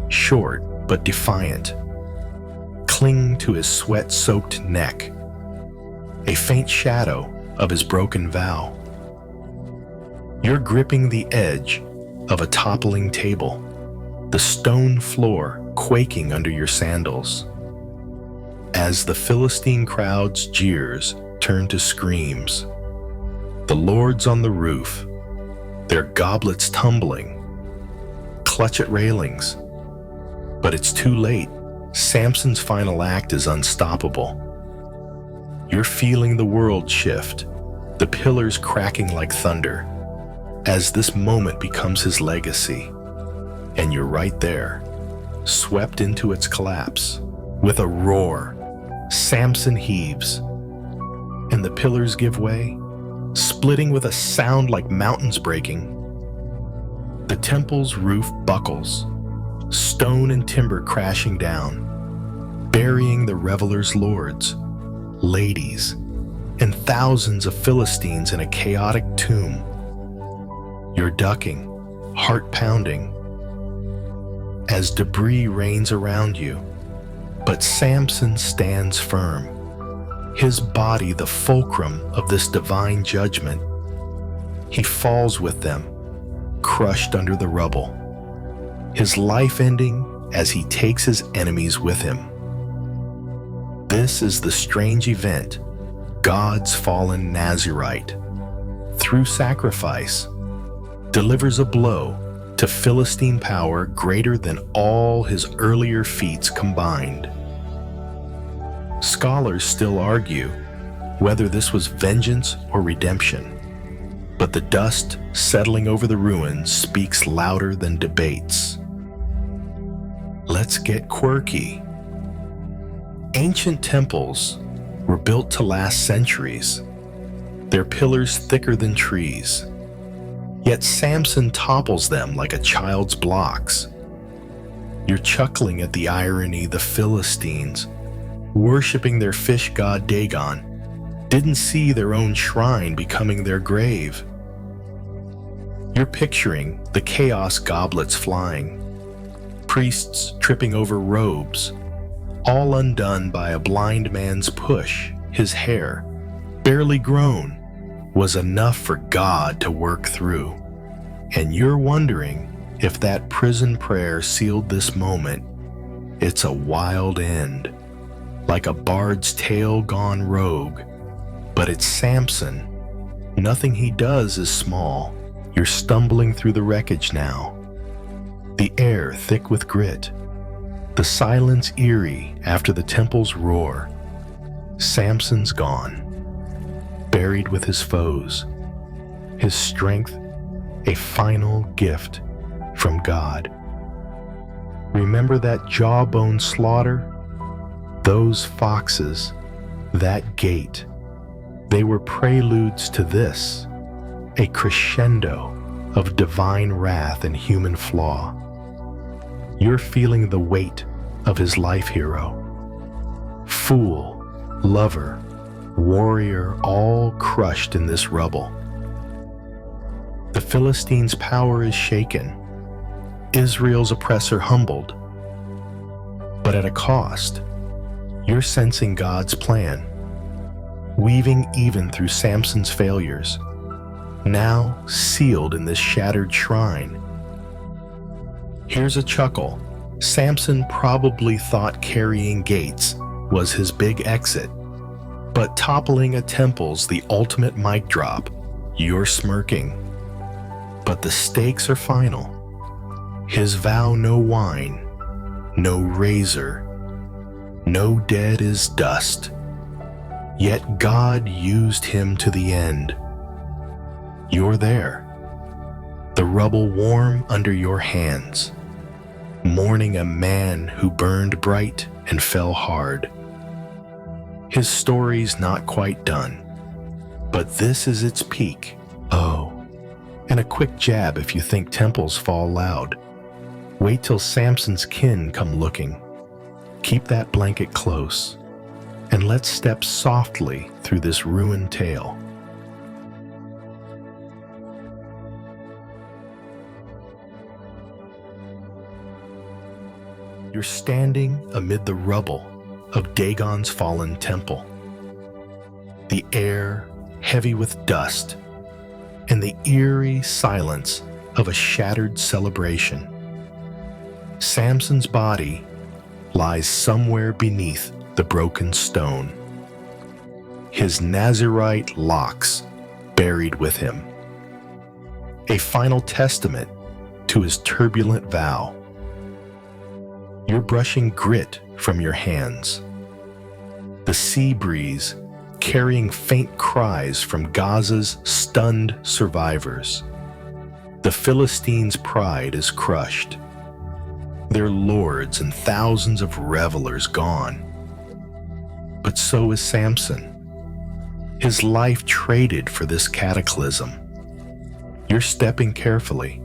short but defiant, cling to his sweat-soaked neck, a faint shadow of his broken vow. You're gripping the edge of a toppling table, the stone floor quaking under your sandals. As the Philistine crowd's jeers turn to screams, the lords on the roof, their goblets tumbling, clutch at railings, But it's too late. Samson's final act is unstoppable. You're feeling the world shift, the pillars cracking like thunder, as this moment becomes his legacy. And you're right there, swept into its collapse. With a roar, Samson heaves, and the pillars give way, splitting with a sound like mountains breaking. The temple's roof buckles, stone and timber crashing down, burying the revelers' lords, ladies, and thousands of Philistines in a chaotic tomb. You're ducking, heart pounding, as debris rains around you. But Samson stands firm, his body the fulcrum of this divine judgment. He falls with them, crushed under the rubble, his life ending as he takes his enemies with him. This is the strange event. God's fallen Nazirite, through sacrifice, delivers a blow to Philistine power greater than all his earlier feats combined. Scholars still argue whether this was vengeance or redemption, but the dust settling over the ruins speaks louder than debates. Let's get quirky. Ancient temples were built to last centuries, their pillars thicker than trees. Yet Samson topples them like a child's blocks. You're chuckling at the irony. The Philistines, worshipping their fish god Dagon, didn't see their own shrine becoming their grave. You're picturing the chaos goblets flying, priests tripping over robes, all undone by a blind man's push. His hair, barely grown, was enough for God to work through. And you're wondering if that prison prayer sealed this moment. It's a wild end, like a bard's tale gone rogue. But it's Samson. Nothing he does is small. You're stumbling through the wreckage now, the air thick with grit, the silence eerie after the temple's roar. Samson's gone, buried with his foes, his strength a final gift from God. Remember that jawbone slaughter? Those foxes, that gate, they were preludes to this, a crescendo of divine wrath and human flaw. You're feeling the weight of his life hero. Fool, lover, warrior, all crushed in this rubble. The Philistines' power is shaken, Israel's oppressor humbled. But at a cost, you're sensing God's plan, weaving even through Samson's failures, now sealed in this shattered shrine. Here's a chuckle. Samson probably thought carrying gates was his big exit, but toppling a temple's the ultimate mic drop. You're smirking. But the stakes are final. His vow: no wine, no razor, no dead is dust. Yet God used him to the end. You're there, the rubble warm under your hands, mourning a man who burned bright and fell hard. His story's not quite done, but this is its peak. Oh, and a quick jab if you think temples fall loud. Wait till Samson's kin come looking. Keep that blanket close, and let's step softly through this ruined tale. You're standing amid the rubble of Dagon's fallen temple. The air heavy with dust, and the eerie silence of a shattered celebration. Samson's body lies somewhere beneath the broken stone, his Nazirite locks buried with him, a final testament to his turbulent vow. You're You're brushing grit from your hands. The sea breeze carrying faint cries from Gaza's stunned survivors. The Philistines' pride is crushed. Their lords and thousands of revelers gone. But so is Samson. His life traded for this cataclysm. You're stepping carefully,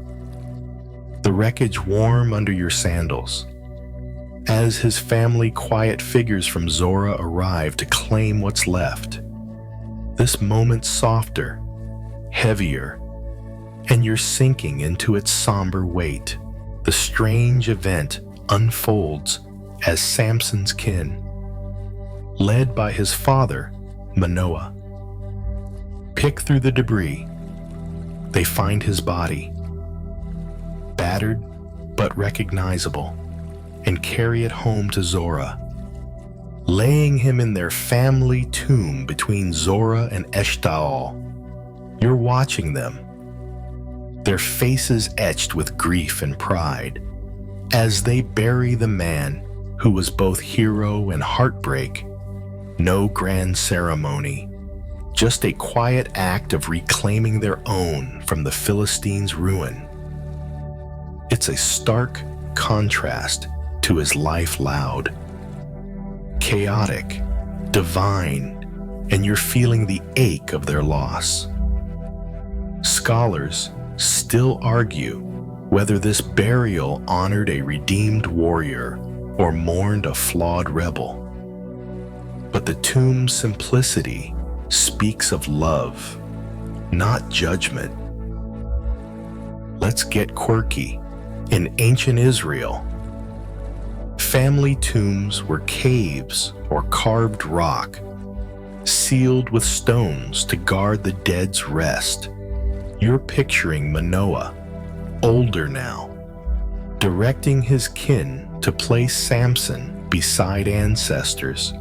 the wreckage warm under your sandals. As his family quiet figures from Zorah arrive to claim what's left, this moment's softer, heavier, and you're sinking into its somber weight. The strange event unfolds as Samson's kin, led by his father, Manoah, pick through the debris. They find his body, battered but recognizable, and carry it home to Zorah, laying him in their family tomb between Zorah and Eshtaol. You're watching them, their faces etched with grief and pride, as they bury the man who was both hero and heartbreak. No grand ceremony, just a quiet act of reclaiming their own from the Philistines' ruin. It's a stark contrast to his life loud, chaotic, divine, and you're feeling the ache of their loss. Scholars still argue whether this burial honored a redeemed warrior or mourned a flawed rebel. But the tomb's simplicity speaks of love, not judgment. Let's get quirky. In ancient Israel, family tombs were caves or carved rock, sealed with stones to guard the dead's rest. You're picturing Manoah, older now, directing his kin to place Samson beside ancestors,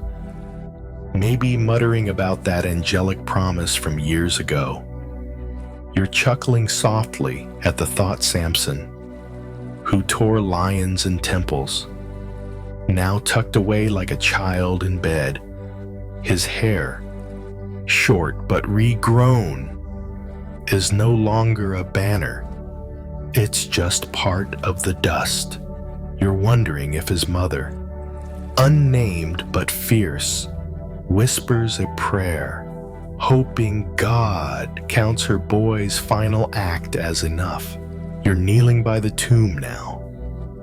maybe muttering about that angelic promise from years ago. You're chuckling softly at the thought Samson, who tore lions and temples, now tucked away like a child in bed, his hair, short but regrown, is no longer a banner. It's just part of the dust. You're wondering if his mother, unnamed but fierce, whispers a prayer, hoping God counts her boy's final act as enough. You're kneeling by the tomb now,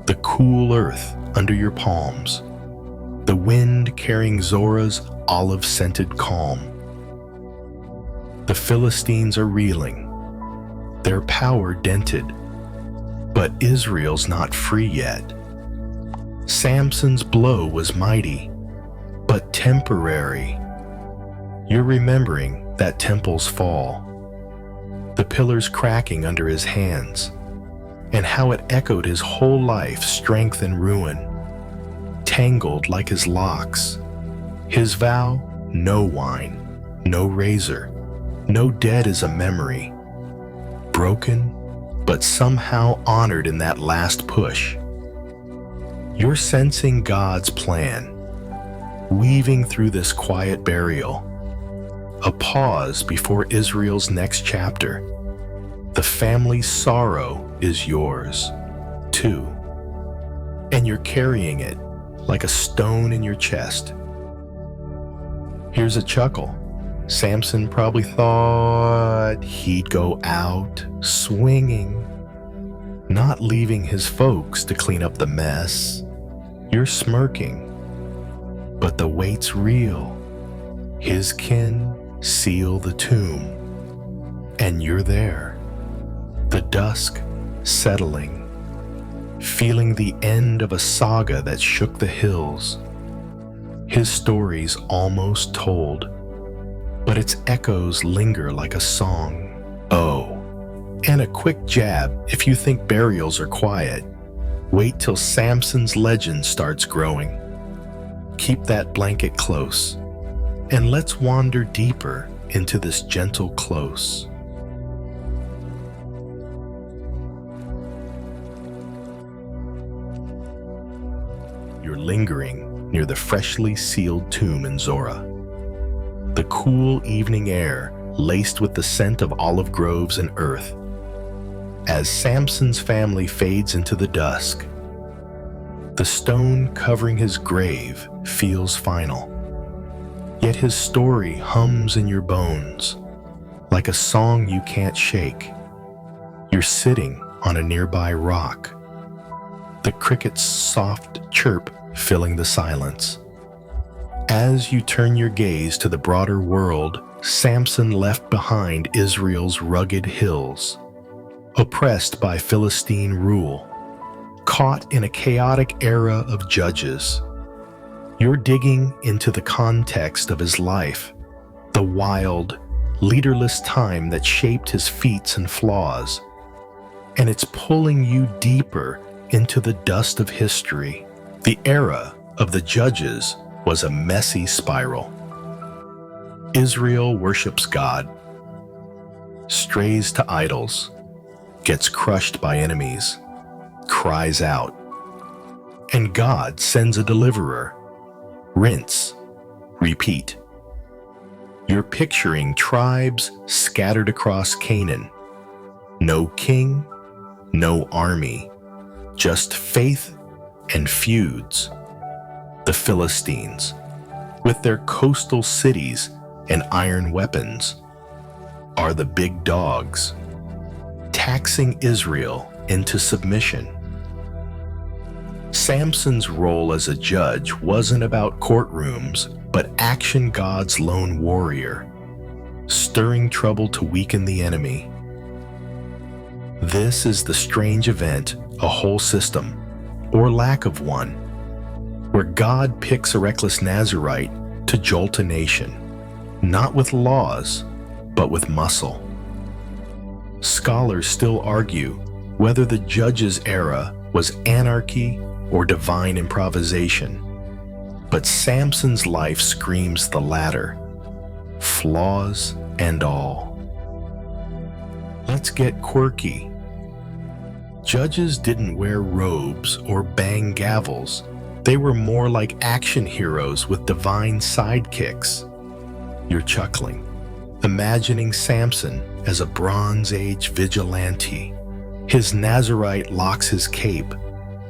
the cool earth under your palms, the wind carrying Zorah's olive-scented calm. The Philistines are reeling, their power dented, but Israel's not free yet. Samson's blow was mighty, but temporary. You're remembering that temple's fall, the pillars cracking under his hands, and how it echoed his whole life, strength and ruin, tangled like his locks. His vow, no wine, no razor, no dead is a memory, broken, but somehow honored in that last push. You're sensing God's plan, weaving through this quiet burial, a pause before Israel's next chapter. The family's sorrow is yours, too, and you're carrying it like a stone in your chest. Here's a chuckle. Samson probably thought he'd go out swinging, not leaving his folks to clean up the mess. You're smirking, but the weight's real. His kin seal the tomb, and you're there. The dusk settling, feeling the end of a saga that shook the hills. His story's almost told, but its echoes linger like a song. Oh, and a quick jab if you think burials are quiet. Wait till Samson's legend starts growing. Keep that blanket close, and let's wander deeper into this gentle close. You're lingering near the freshly sealed tomb in Zorah. The cool evening air laced with the scent of olive groves and earth. As Samson's family fades into the dusk, the stone covering his grave feels final. Yet his story hums in your bones, like a song you can't shake. You're sitting on a nearby rock, the cricket's soft chirp filling the silence. As you turn your gaze to the broader world, Samson left behind Israel's rugged hills, oppressed by Philistine rule, caught in a chaotic era of judges. You're digging into the context of his life, the wild, leaderless time that shaped his feats and flaws, and it's pulling you deeper into the dust of history. The era of the judges was a messy spiral. Israel worships God, strays to idols, gets crushed by enemies, cries out, and God sends a deliverer. Rinse, repeat. You're picturing tribes scattered across Canaan. No king, no army, just faith and feuds. The Philistines, with their coastal cities and iron weapons, are the big dogs, taxing Israel into submission. Samson's role as a judge wasn't about courtrooms, but action God's lone warrior, stirring trouble to weaken the enemy. This is the strange event, a whole system, or lack of one, where God picks a reckless Nazirite to jolt a nation, not with laws, but with muscle. Scholars still argue whether the judge's era was anarchy or divine improvisation, but Samson's life screams the latter, flaws and all. Let's get quirky. Judges didn't wear robes or bang gavels. They were more like action heroes with divine sidekicks. You're chuckling, imagining Samson as a Bronze Age vigilante. His Nazirite locks his cape,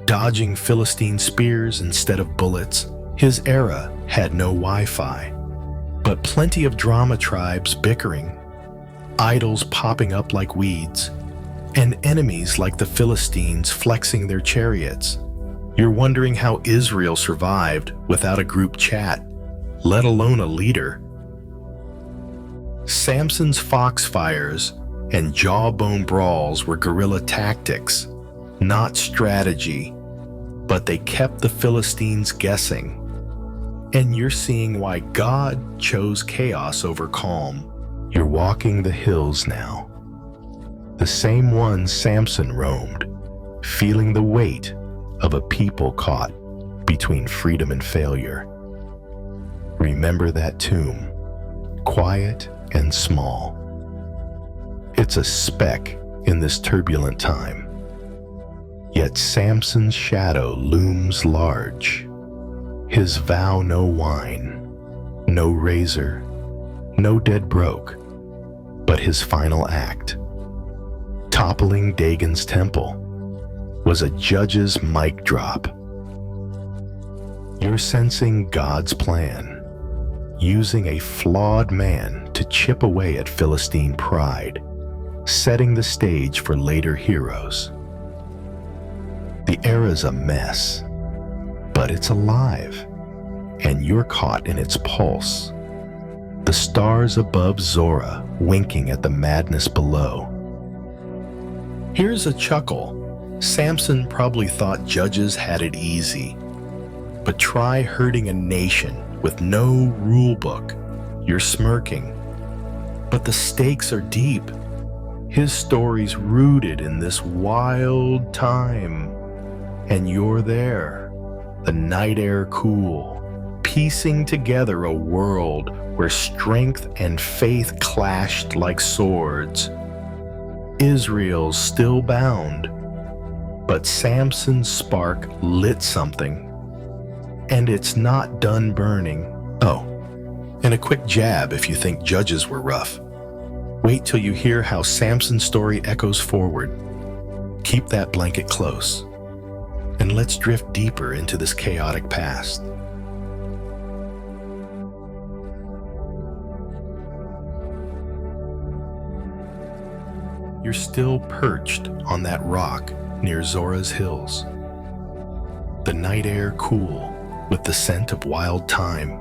dodging Philistine spears instead of bullets. His era had no Wi-Fi, but plenty of drama tribes bickering, idols popping up like weeds, and enemies like the Philistines flexing their chariots. You're wondering how Israel survived without a group chat, let alone a leader. Samson's foxfires and jawbone brawls were guerrilla tactics, not strategy, but they kept the Philistines guessing. And you're seeing why God chose chaos over calm. You're walking the hills now, the same ones Samson roamed, feeling the weight of a people caught between freedom and failure. Remember that tomb, quiet and small. It's a speck in this turbulent time. Yet Samson's shadow looms large. His vow, no wine, no razor, no dead broke, but his final act, toppling Dagon's temple, was a judge's mic drop. You're sensing God's plan, using a flawed man to chip away at Philistine pride, setting the stage for later heroes. The era's a mess, but it's alive, and you're caught in its pulse. The stars above Zorah winking at the madness below. Here's a chuckle. Samson probably thought judges had it easy, but try hurting a nation with no rule book. You're smirking, but the stakes are deep. His story's rooted in this wild time, and you're there, the night air cool, piecing together a world where strength and faith clashed like swords. Israel's still bound, but Samson's spark lit something, And it's not done burning. Oh, and a quick jab if you think Judges were rough. Wait till you hear how Samson's story echoes forward. Keep that blanket close, and let's drift deeper into this chaotic past. You're still perched on that rock near Zora's hills. The night air cool with the scent of wild thyme,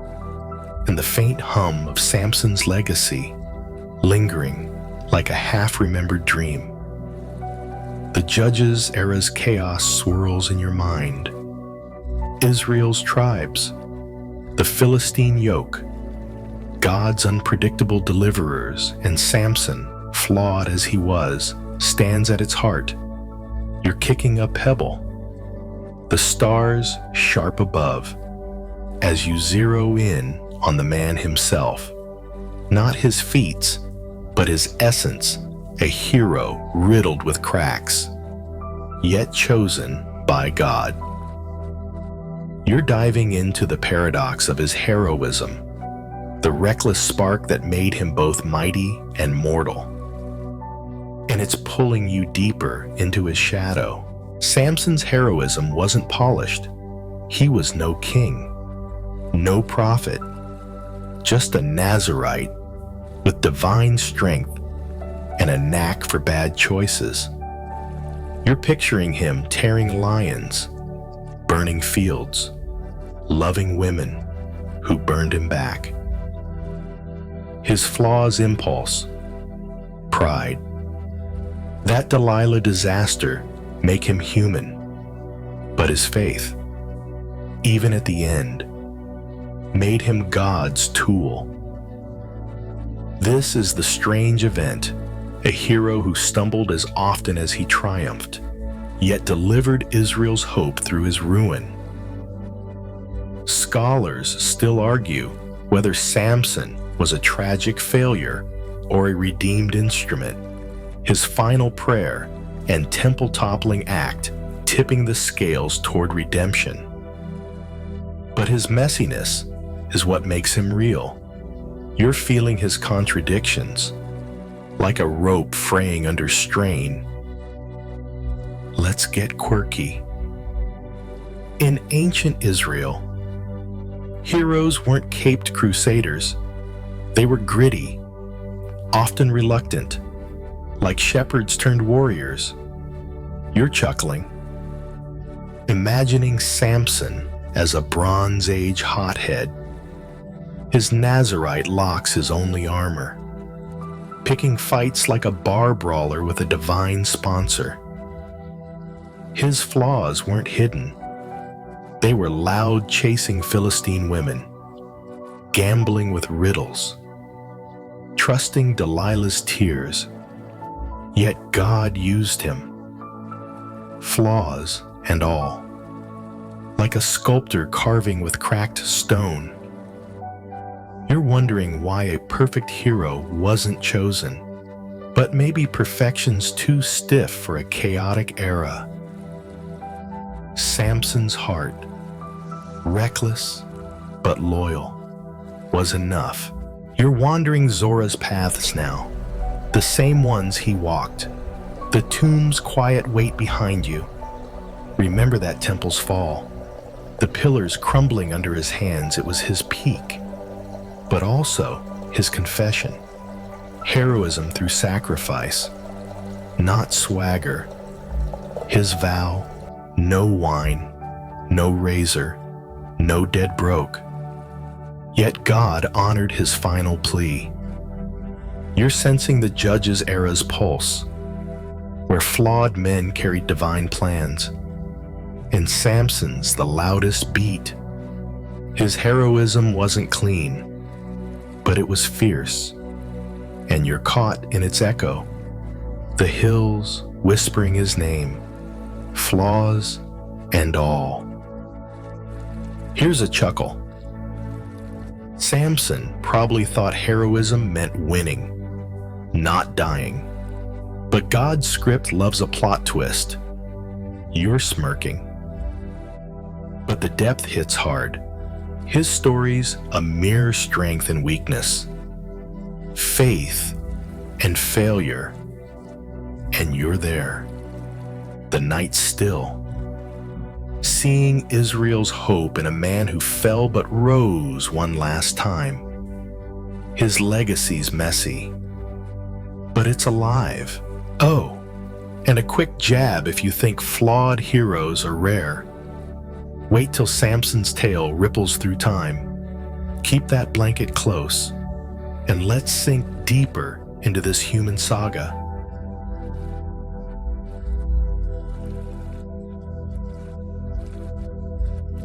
and the faint hum of Samson's legacy lingering like a half-remembered dream. The Judges era's chaos swirls in your mind. Israel's tribes, the Philistine yoke, God's unpredictable deliverers, and Samson, flawed as he was, stands at its heart. You're kicking a pebble, the stars sharp above, as you zero in on the man himself. Not his feats, but his essence, a hero riddled with cracks, yet chosen by God. You're diving into the paradox of his heroism, the reckless spark that made him both mighty and mortal. And it's pulling you deeper into his shadow. Samson's heroism wasn't polished. He was no king, no prophet, just a Nazarite with divine strength and a knack for bad choices. You're picturing him tearing lions, burning fields, loving women who burned him back. His flaws: impulse, pride. That Delilah disaster make him human, but his faith, even at the end, made him God's tool. This is the strange event, a hero who stumbled as often as he triumphed, yet delivered Israel's hope through his ruin. Scholars still argue whether Samson was a tragic failure or a redeemed instrument, his final prayer and temple-toppling act tipping the scales toward redemption. But his messiness is what makes him real. You're feeling his contradictions, like a rope fraying under strain. Let's get quirky. In ancient Israel, heroes weren't caped crusaders. They were gritty, often reluctant, like shepherds turned warriors. You're chuckling, imagining Samson as a Bronze Age hothead. His Nazarite locks his only armor, picking fights like a bar brawler with a divine sponsor. His flaws weren't hidden. They were loud, chasing Philistine women, gambling with riddles, trusting Delilah's tears. Yet God used him, flaws and all, like a sculptor carving with cracked stone. You're wondering why a perfect hero wasn't chosen, but maybe perfection's too stiff for a chaotic era. Samson's heart, reckless but loyal, was enough. You're wandering Zora's paths now, the same ones he walked. The tomb's quiet weight behind you. Remember that temple's fall, the pillars crumbling under his hands. It was his peak, but also his confession. Heroism through sacrifice, not swagger. His vow: no wine, no razor, no dead broke. Yet God honored his final plea. You're sensing the Judges era's pulse, where flawed men carried divine plans, and Samson's the loudest beat. His heroism wasn't clean, but it was fierce, and you're caught in its echo. The hills whispering his name, flaws and all. Here's a chuckle. Samson probably thought heroism meant winning, not dying. But God's script loves a plot twist. You're smirking. but the depth hits hard. His story's a mere strength and weakness, faith and failure, and you're there. The night's still. Seeing Israel's hope in a man who fell but rose one last time. His legacy's messy, but it's alive. Oh, and a quick jab if you think flawed heroes are rare. Wait till Samson's tale ripples through time. Keep that blanket close, and let's sink deeper into this human saga.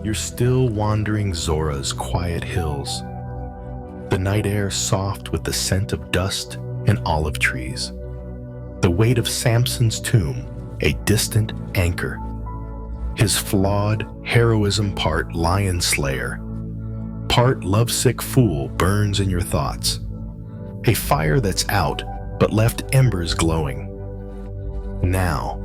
You're still wandering Zora's quiet hills, the night air soft with the scent of dust and olive trees. The weight of Samson's tomb, a distant anchor. His flawed heroism part lion slayer, part lovesick fool burns in your thoughts. A fire that's out but left embers glowing. Now,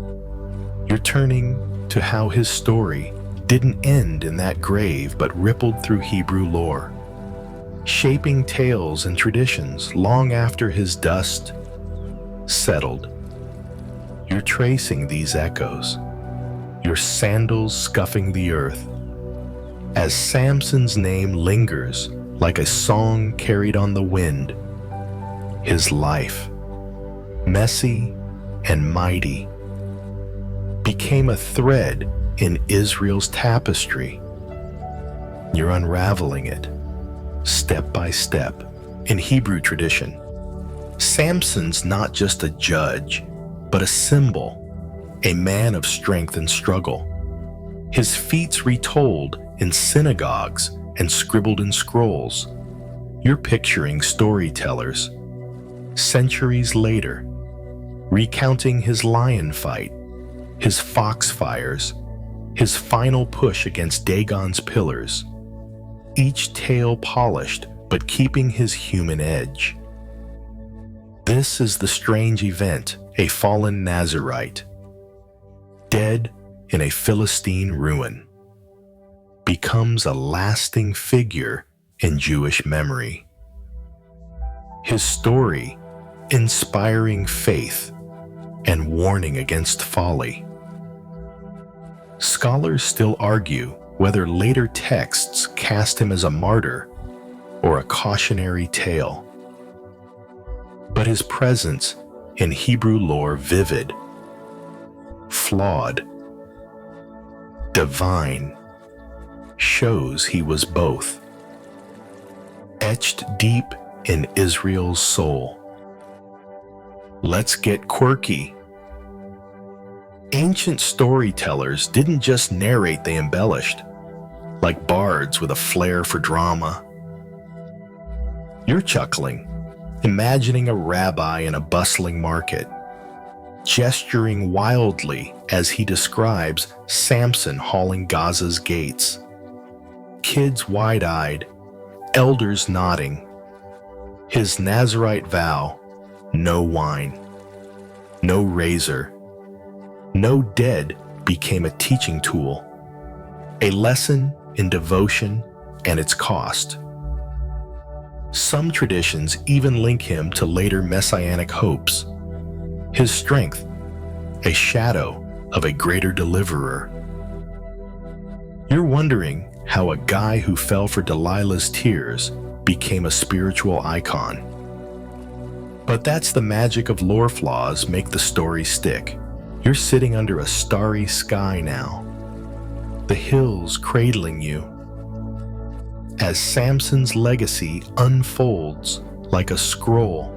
you're turning to how his story didn't end in that grave but rippled through Hebrew lore, shaping tales and traditions long after his dust settled. You're tracing these echoes, your sandals scuffing the earth, as Samson's name lingers like a song carried on the wind. His life, messy and mighty, became a thread in Israel's tapestry. You're unraveling it, step by step. In Hebrew tradition, Samson's not just a judge, but a symbol, a man of strength and struggle. His feats retold in synagogues and scribbled in scrolls. You're picturing storytellers, centuries later, recounting his lion fight, his fox fires, his final push against Dagon's pillars, each tale polished but keeping his human edge. This is the strange event, a fallen Nazarite, dead in a Philistine ruin, becomes a lasting figure in Jewish memory. His story, inspiring faith and warning against folly. Scholars still argue whether later texts cast him as a martyr or a cautionary tale. But his presence in Hebrew lore vivid, flawed, divine, shows he was both, etched deep in Israel's soul. Let's get quirky. Ancient storytellers didn't just narrate, they embellished, like bards with a flair for drama. You're chuckling, imagining a rabbi in a bustling market, gesturing wildly as he describes Samson hauling Gaza's gates. Kids wide-eyed, elders nodding. His Nazarite vow, no wine, no razor, no dead became a teaching tool, a lesson in devotion and its cost. Some traditions even link him to later messianic hopes. His strength, a shadow of a greater deliverer. You're wondering how a guy who fell for Delilah's tears became a spiritual icon. But that's the magic of lore flaws make the story stick. You're sitting under a starry sky now, the hills cradling you, as Samson's legacy unfolds like a scroll.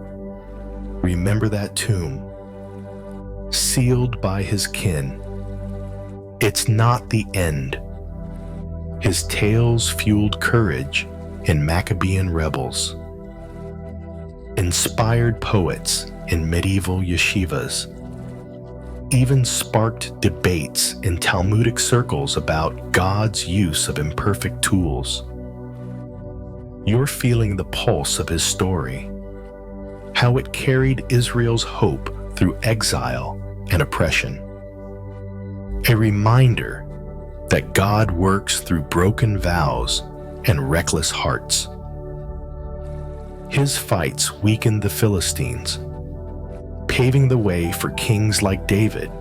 Remember that tomb, sealed by his kin. It's not the end. His tales fueled courage in Maccabean rebels, inspired poets in medieval yeshivas, even sparked debates in Talmudic circles about God's use of imperfect tools. You're feeling the pulse of his story, how it carried Israel's hope through exile and oppression. A reminder that God works through broken vows and reckless hearts. His fights weakened the Philistines, paving the way for kings like David,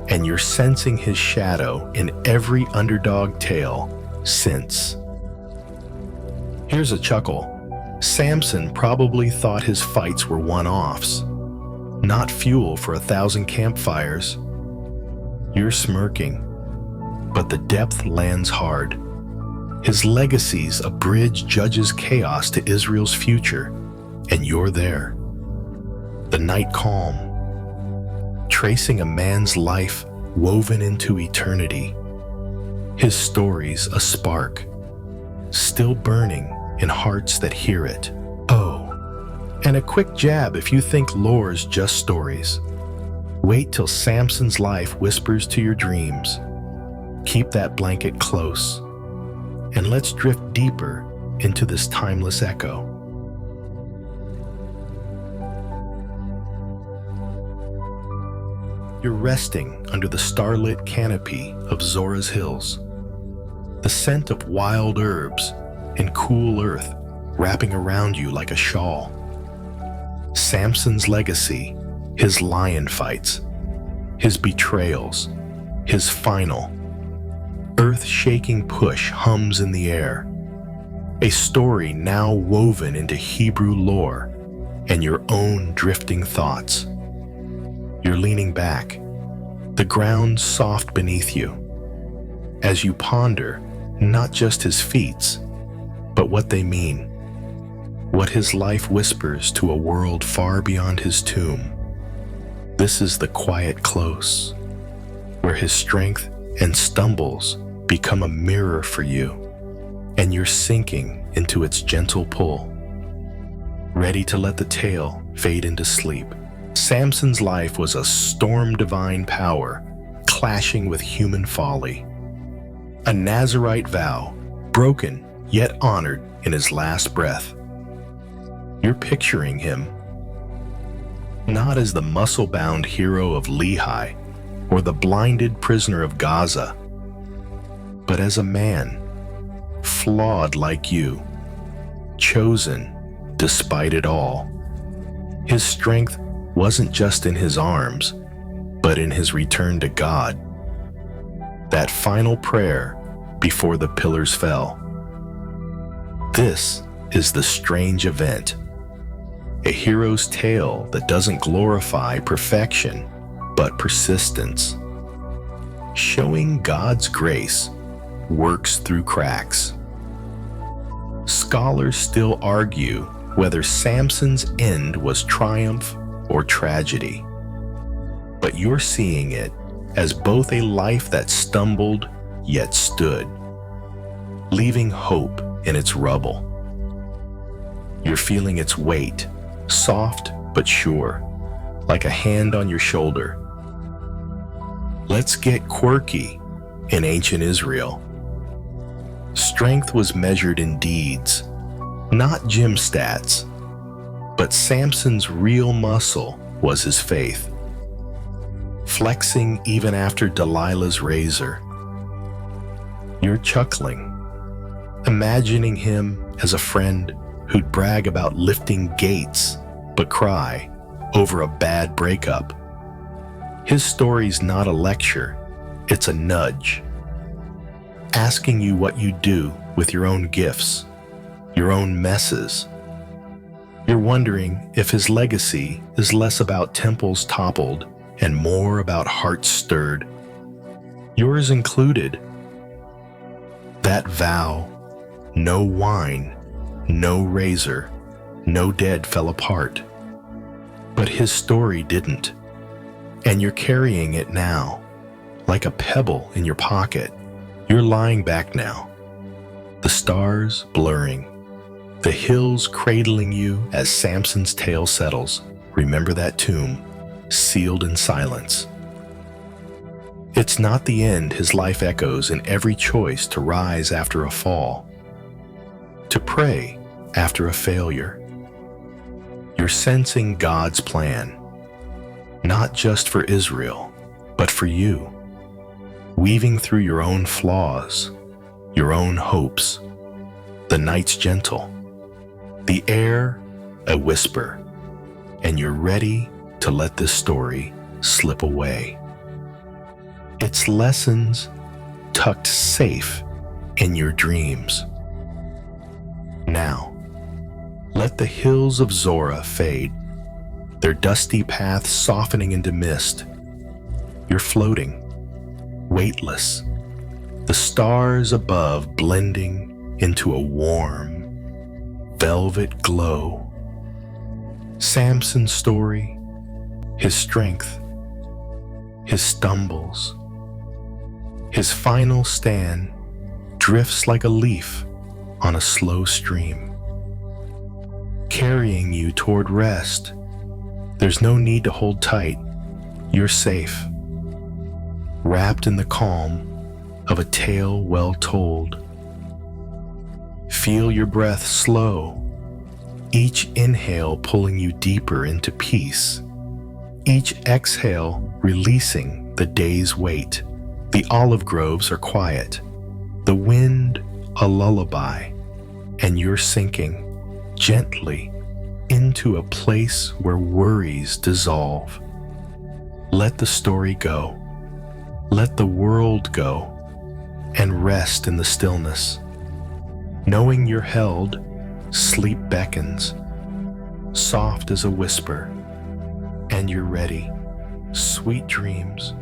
and you're sensing his shadow in every underdog tale since. Here's a chuckle. Samson probably thought his fights were one-offs, not fuel for 1,000 campfires. You're smirking, but the depth lands hard. His legacy's a bridge judges chaos to Israel's future, and you're there. The night calm, tracing a man's life woven into eternity. His story's a spark, still burning in hearts that hear it. Oh, and a quick jab if you think lore's just stories. Wait till Samson's life whispers to your dreams. Keep that blanket close, and let's drift deeper into this timeless echo. You're resting under the starlit canopy of Zora's hills, the scent of wild herbs and cool earth wrapping around you like a shawl. Samson's legacy, his lion fights, his betrayals, his final, earth-shaking push hums in the air. A story now woven into Hebrew lore and your own drifting thoughts. You're leaning back, the ground soft beneath you, as you ponder not just his feats, but what they mean, what his life whispers to a world far beyond his tomb. This is the quiet close, where his strength and stumbles become a mirror for you, and you're sinking into its gentle pull, ready to let the tale fade into sleep. Samson's life was a storm divine power clashing with human folly. A Nazirite vow, broken yet honored in his last breath. You're picturing him not as the muscle-bound hero of Lehi or the blinded prisoner of Gaza, but as a man, flawed like you, chosen despite it all. His strength wasn't just in his arms, but in his return to God. That final prayer before the pillars fell. This is the strange event, a hero's tale that doesn't glorify perfection, but persistence, showing God's grace works through cracks. Scholars still argue whether Samson's end was triumph or tragedy, but you're seeing it as both a life that stumbled yet stood, leaving hope in its rubble. You're feeling its weight, soft but sure, like a hand on your shoulder. Let's get quirky in ancient Israel. Strength was measured in deeds, not gym stats, but Samson's real muscle was his faith, flexing even after Delilah's razor. You're chuckling, imagining him as a friend who'd brag about lifting gates but cry over a bad breakup. His story's not a lecture, it's a nudge, asking you what you do with your own gifts, your own messes. You're wondering if his legacy is less about temples toppled and more about hearts stirred, yours included. That vow, no wine, no razor, no dead fell apart. But his story didn't, and you're carrying it now, like a pebble in your pocket. You're lying back now, the stars blurring, the hills cradling you as Samson's tale settles. Remember that tomb, sealed in silence. It's not the end. His life echoes in every choice to rise after a fall, to pray after a failure. You're sensing God's plan, not just for Israel, but for you. weaving through your own flaws, your own hopes. The night's gentle, the air a whisper, and you're ready to let this story slip away. Its lessons tucked safe in your dreams. Now, let the hills of Zora fade, their dusty paths softening into mist. You're floating, weightless, the stars above blending into a warm, velvet glow. Samson's story, his strength, his stumbles, his final stand drifts like a leaf on a slow stream, carrying you toward rest. There's no need to hold tight. You're safe, wrapped in the calm of a tale well told. Feel your breath slow, each inhale pulling you deeper into peace, each exhale releasing the day's weight. The olive groves are quiet, the wind a lullaby, and you're sinking gently into a place where worries dissolve. Let the story go, let the world go, and rest in the stillness. Knowing you're held, sleep beckons, soft as a whisper, and you're ready. Sweet dreams.